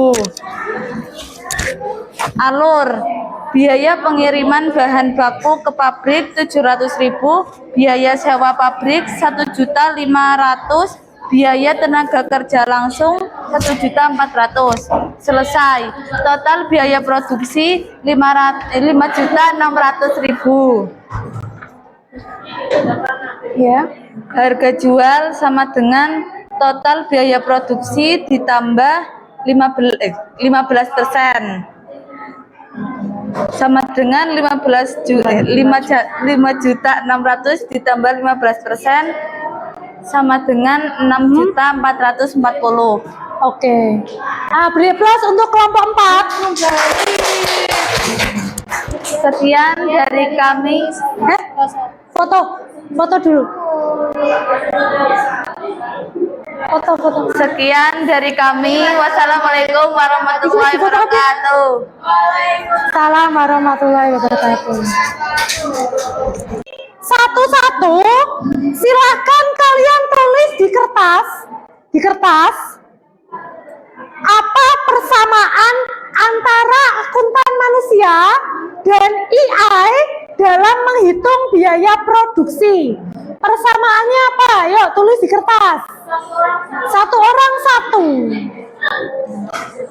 Alur biaya pengiriman bahan baku ke pabrik 700.000, biaya sewa pabrik 1.500.000, biaya tenaga kerja langsung 1.400.000. Selesai. Total biaya produksi 5.600.000. Ya, harga jual sama dengan total biaya produksi ditambah 15% sama dengan 5.600.000 ditambah 15% sama dengan 6.440.000. Oke. Beri plus untuk kelompok 4. Sekian dari kami. Foto dulu. Foto. Sekian dari kami. Wassalamualaikum warahmatullahi wabarakatuh. Salam warahmatullahi wabarakatuh. Satu-satu, silakan kalian tulis di kertas apa persamaan antara akuntan manusia dan AI dalam menghitung biaya produksi. Persamaannya apa? Yuk tulis di kertas. Satu orang satu.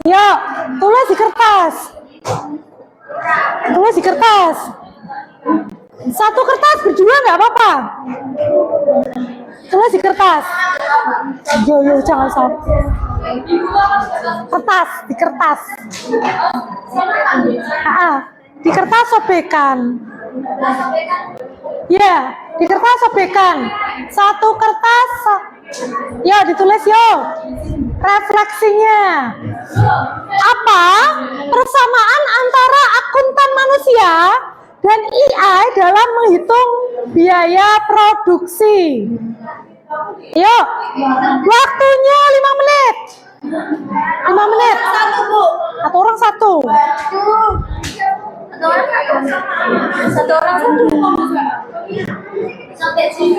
Yuk tulis di kertas. Tulis di kertas. Satu kertas berdua nggak apa-apa. Tulis di kertas. Yo jangan sampai. Di kertas. Di kertas sobekan. Ya, di kertas sobekan. Satu kertas. Ya, ditulis yo. Refleksinya. Apa persamaan antara akuntan manusia dan AI dalam menghitung biaya produksi? Yuk, waktunya 5 menit. 5 menit. Satu orang satu.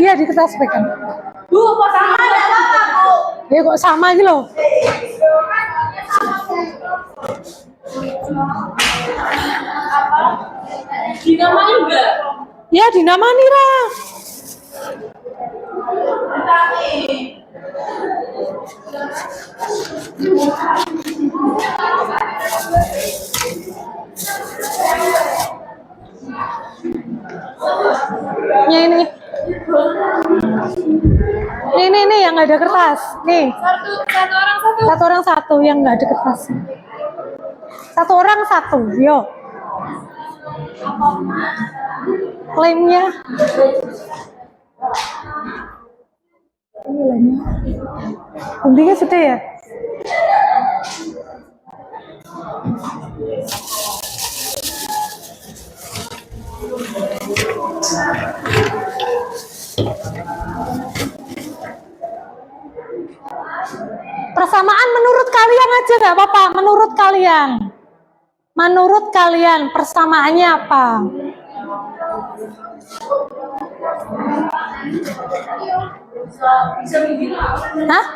Iya, di kertas pegang. Kok sama enggak apa-apa, Bu? Ya kok sama gitu loh. Dinamai enggak? Ya dinamani lah. Ya ini. Nih yang nggak ada kertas. Nih. Satu orang satu yang nggak ada kertas. Satu orang satu. Yo. Klaimnya. Ini lainnya. Guntingnya sudah ya? Persamaan menurut kalian aja nggak apa-apa. Menurut kalian persamaannya apa? Hah?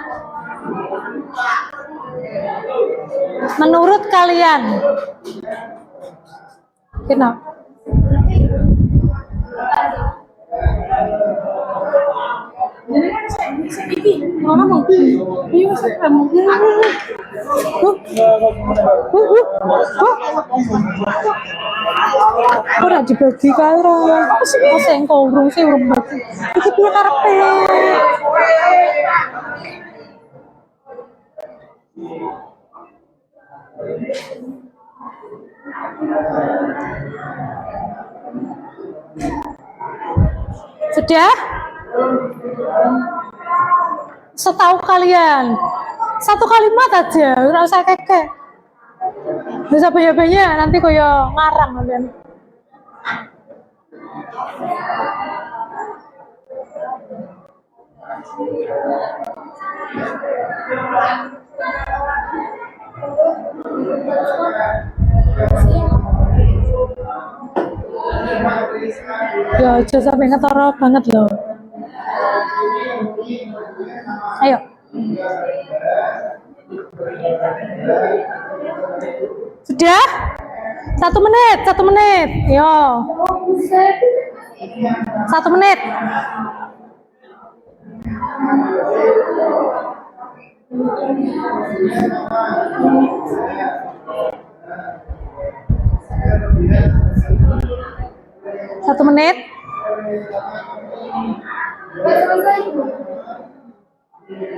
Menurut kalian? Kenapa? Ora dibagi karo. Kok engko urung sih urung bagi. Iki piye karepe? Sudah? Setahu kalian, satu kalimat aja, nggak usah keke. Bisa banyak-banyak, nanti koyo ngarang kalian. Ya, aja sampai ketara banget loh. Ayo. Sudah? 1 menit, 1 menit. Yo. 1 menit. Satu menit.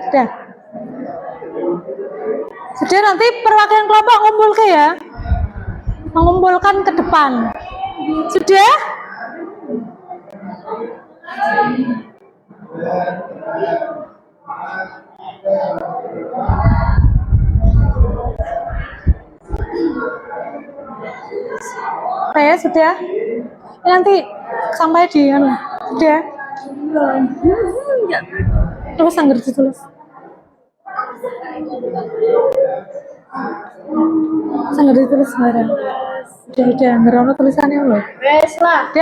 Sudah. Sudah, nanti perwakilan kelompok ngumpul ke ya. Mengumpulkan ke depan. Sudah? Saya sudah. Nanti sampai di sudah. Terus anggar ditulis. Anggar ditulis barang. Udah ngerono tulisannya loh. Wes lah.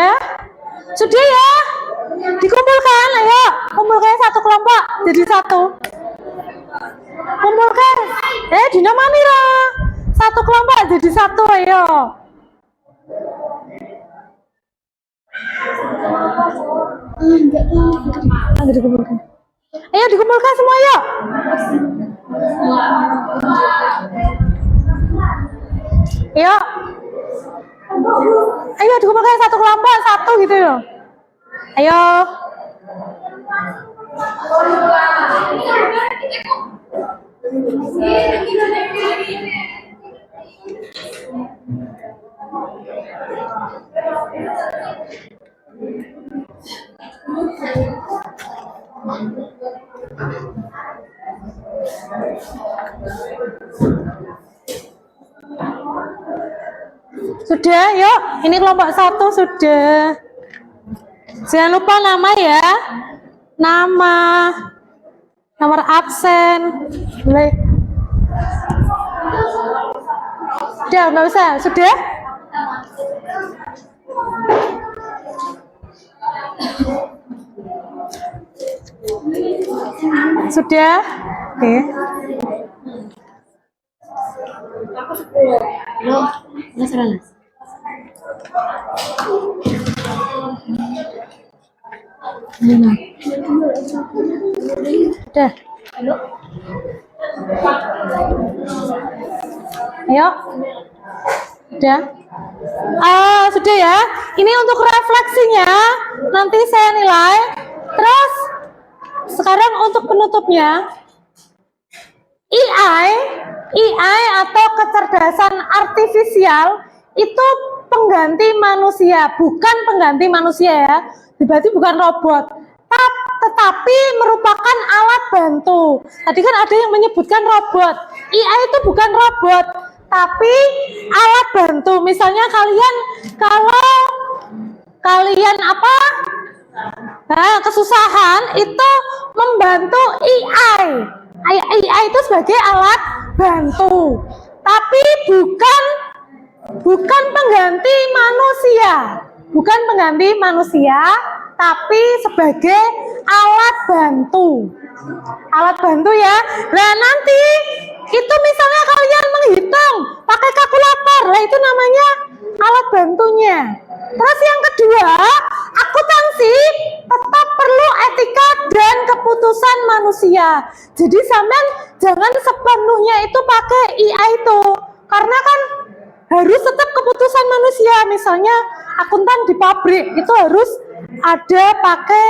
Sudah ya. Dikumpulkan, ayo. Kumpulkan satu kelompok jadi satu. Kumpulkan. Dina Mamira. Satu kelompok jadi satu, ayo. Enggak dikumpulkan. Ayo dikumpulkan semua, yuk. Yuk. Ayo dikumpulkan satu kelompok, satu gitu loh. Ayo. Sudah, yuk. Ini kelompok satu sudah. Jangan lupa nama ya. Nama, nomor absen. Boleh. Sudah, nggak usah. Sudah? Sudah? Oke. Udah. Ayo. Udah. Sudah ya. Ini untuk refleksinya. Nanti saya nilai. Terus sekarang untuk penutupnya. AI atau kecerdasan artifisial itu pengganti manusia, bukan pengganti manusia ya. Berarti bukan robot. Tetapi merupakan alat bantu. Tadi kan ada yang menyebutkan robot. AI itu bukan robot, tapi alat bantu. Misalnya kalau kalian kesusahan itu membantu AI. AI itu sebagai alat bantu, tapi bukan pengganti manusia, tapi sebagai alat bantu. Alat bantu ya. Nah nanti itu misalnya kalian menghitung pakai kalkulator, lah itu namanya alat bantunya. Terus yang kedua, akuntansi tetap perlu etika dan keputusan manusia. Jadi sampean jangan sepenuhnya itu pakai AI itu, karena kan harus tetap keputusan manusia. Misalnya akuntan di pabrik itu harus ada pakai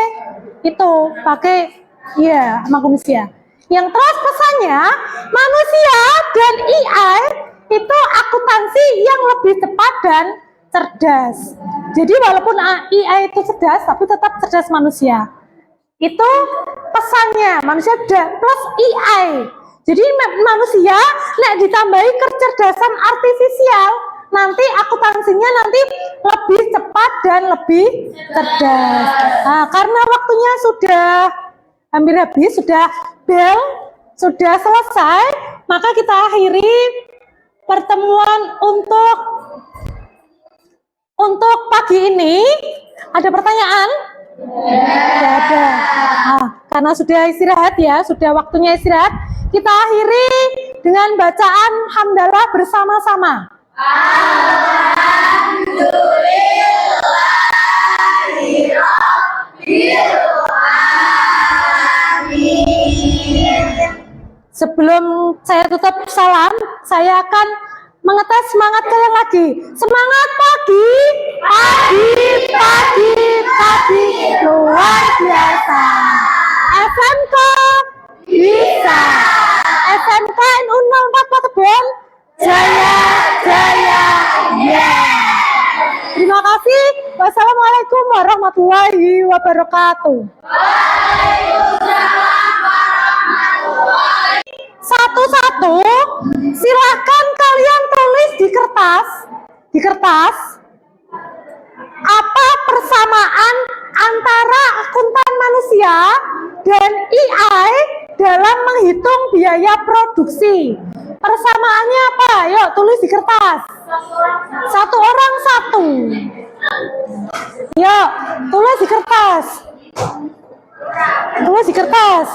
manusia. Yang terus pesannya, manusia dan AI itu akuntansi yang lebih tepat dan cerdas. Jadi walaupun AI itu cerdas, tapi tetap cerdas manusia. Itu pesannya, manusia plus AI. Jadi manusia nek ditambahi kecerdasan artifisial, nanti akuntansinya nanti lebih cepat dan lebih cerdas. Nah, karena waktunya sudah hampir habis, sudah bel, sudah selesai, maka kita akhiri pertemuan untuk pagi ini. Ada pertanyaan? Tidak ada. Nah, karena sudah istirahat ya, sudah waktunya istirahat, kita akhiri dengan bacaan hamdalah bersama-sama. Sebelum saya tutup salam, saya akan mengetes semangat kalian lagi. Semangat pagi, pagi, luar biasa. SMK bisa. SMK NU 04 Patebon, jaya, ya. Terima kasih. Wassalamualaikum warahmatullahi wabarakatuh. Satu-satu, silakan kalian tulis di kertas, apa persamaan antara akuntan manusia dan AI dalam menghitung biaya produksi. Persamaannya apa? Yuk tulis di kertas. Satu orang satu. Yuk tulis di kertas. Tulis di kertas.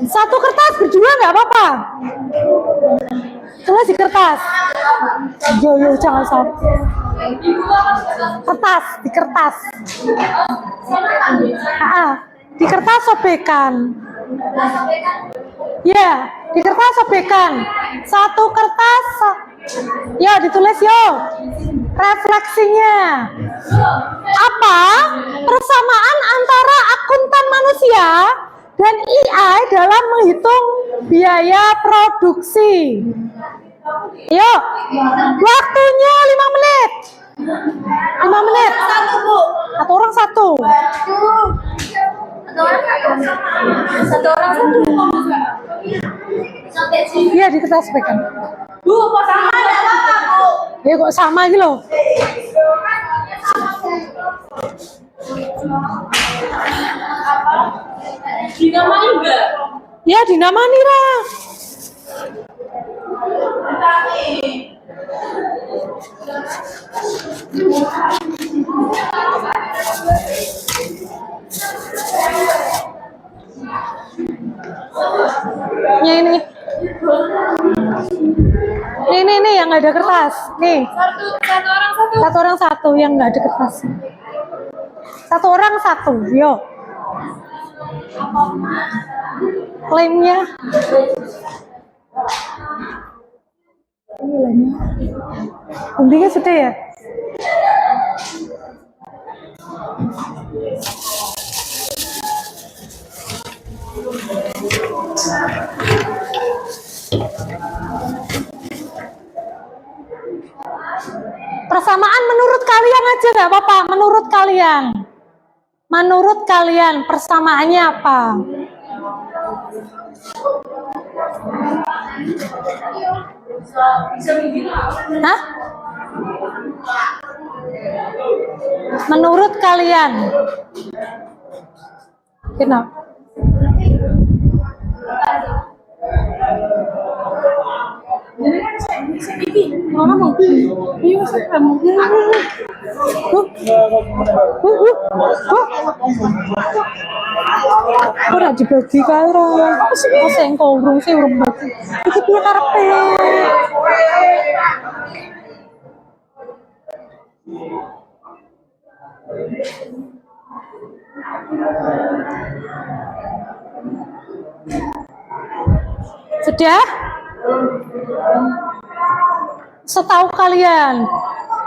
Satu kertas berdua nggak apa-apa. Tulis di kertas. Yo jangan sampai. Kertas, di kertas. Di kertas sobekan. Ya, di kertas sobekan. Satu kertas. Yo ditulis yo. Refleksinya. Apa persamaan antara akuntan manusia dan AI dalam menghitung biaya produksi? Yuk, waktunya 5 menit. 5 menit. Satu orang satu. Iya, di kertas pegang. Bu, kok sama enggak apa-apa, Bu? Ya kok sama gitu loh. Dinamai enggak? Ya, dinamani lah. Ya ini. Nih yang nggak ada kertas. Nih. Satu orang satu yang nggak ada kertas. Satu orang satu. Yuk. Klaimnya. Ini lainnya. Guntingnya sudah ya? Persamaan menurut kalian aja nggak apa-apa. Menurut kalian persamaannya apa? Hah? Menurut kalian? Kenapa? Ora dibagi karo. Ose engko urung sih urung bagi. Iki piye karepe? Sudah? Setahu kalian,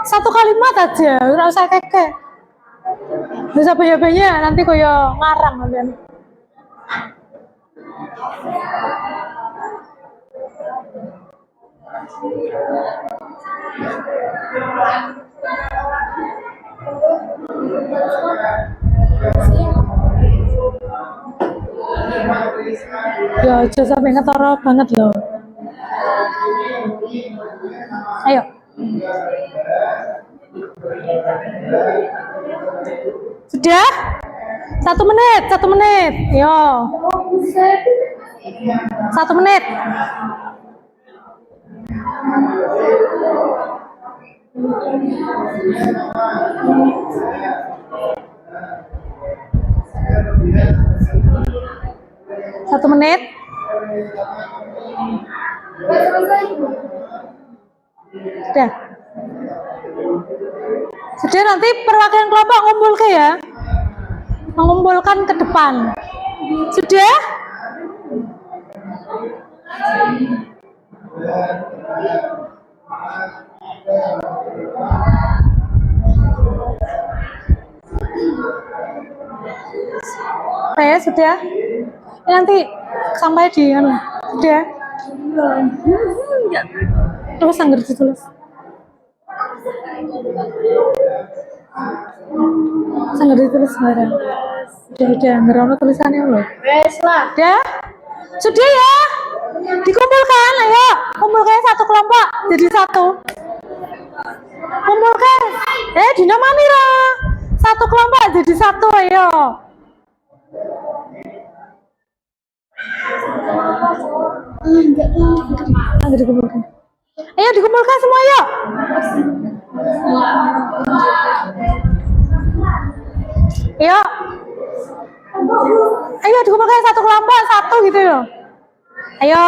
satu kalimat aja, nggak usah keke. Bisa banyak-banyak, nanti koyo ngarang kalian. Ya, aja sampai ketara banget loh. Ayo. Sudah? 1 menit, 1 menit. Yo. 1 menit. Satu menit. Sudah. Sudah, nanti perwakilan kelompok ngumpul ke ya. Mengumpulkan ke depan. Sudah? Saya sudah. Nanti sampai di sudah. Terus anggar ditulis. Anggar ditulis sekarang. Sudah anggar ono tulisannya loh. Wes lah. Sudah? Sudah ya? Dikumpulkan, ayo. Kumpulkan satu kelompok jadi satu. Kumpulkan. Dina Manira. Satu kelompok jadi satu, ayo. Anggar dikumpulkan. Ayo dikumpulkan semua, yuk. Ayo. Ayo dikumpulkan satu kelompok, satu gitu loh. Ayo.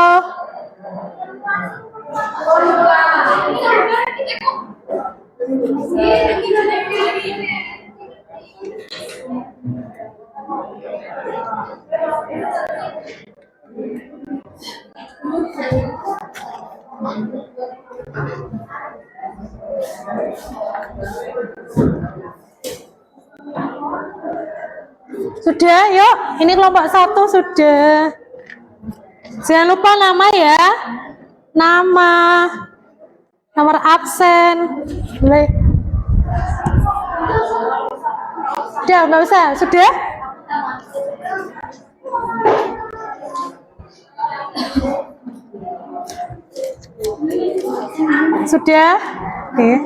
Sudah, yuk. Ini kelompok satu sudah. Jangan lupa nama ya. Nama, nomor absen. Boleh. Sudah, nggak usah. Sudah? Sudah? Oke.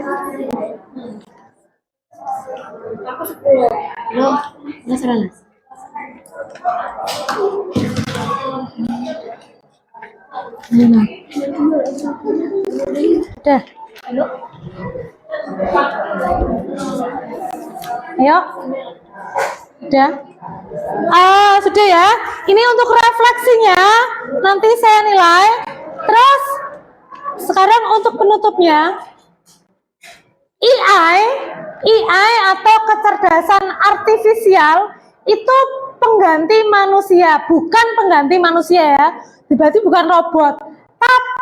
Sudah. Ayo. Sudah. Sudah ya. Ini untuk refleksinya. Nanti saya nilai. Terus sekarang untuk penutupnya. AI atau kecerdasan artifisial itu pengganti manusia, bukan pengganti manusia ya. Berarti bukan robot.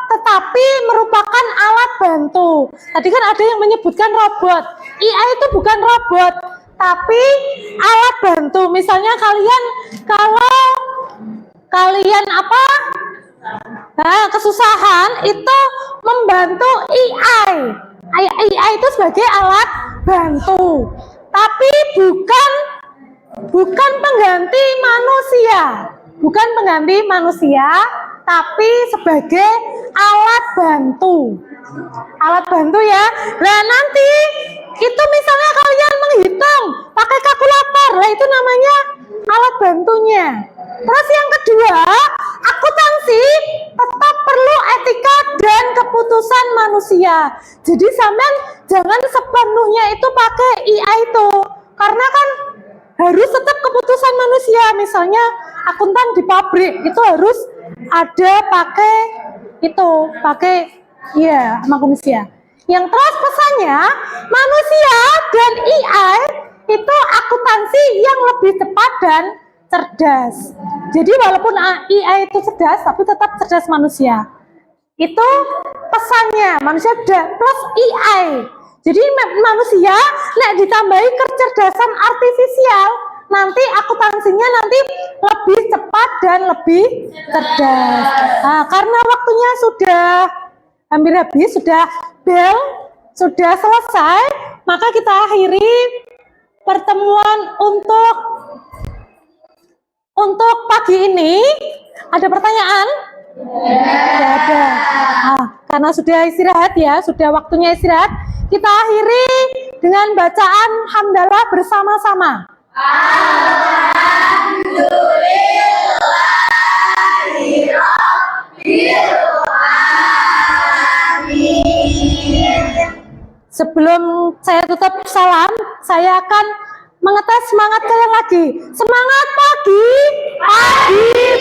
Tetapi merupakan alat bantu. Tadi kan ada yang menyebutkan robot. AI itu bukan robot, tapi alat bantu. Misalnya kalau kalian kesusahan itu membantu AI. AI itu sebagai alat bantu, tapi bukan pengganti manusia, tapi sebagai alat bantu ya. Nah nanti itu misalnya kalian menghitung pakai kalkulator, lah itu namanya alat bantunya. Terus yang kedua, akuntansi tetap perlu etika dan keputusan manusia. Jadi sampean jangan sepenuhnya itu pakai AI itu, karena kan harus tetap keputusan manusia. Misalnya akuntan di pabrik itu harus ada pakai manusia. Yang terus pesannya, manusia dan AI itu akuntansi yang lebih tepat dan cerdas. Jadi walaupun AI itu cerdas, tapi tetap cerdas manusia. Itu pesannya, manusia plus AI. Jadi manusia ditambahi kecerdasan artifisial, nanti akuntansinya nanti lebih cepat dan lebih cerdas. Nah, karena waktunya sudah hampir habis, sudah bel sudah selesai, maka kita akhiri pertemuan untuk pagi ini. Ada pertanyaan? Tidak ada. Nah, karena sudah istirahat ya, sudah waktunya istirahat, kita akhiri dengan bacaan hamdalah bersama-sama. Sebelum saya tutup salam, saya akan mengetes semangat kalian lagi. Semangat pagi,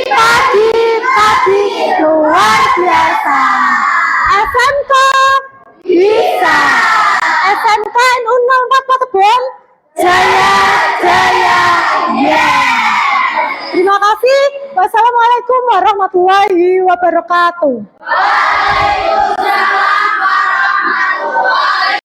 pagi, luar biasa. SMK bisa. SMK NU 04 Patebon, jaya, ya. Terima kasih. Wassalamualaikum warahmatullahi wabarakatuh.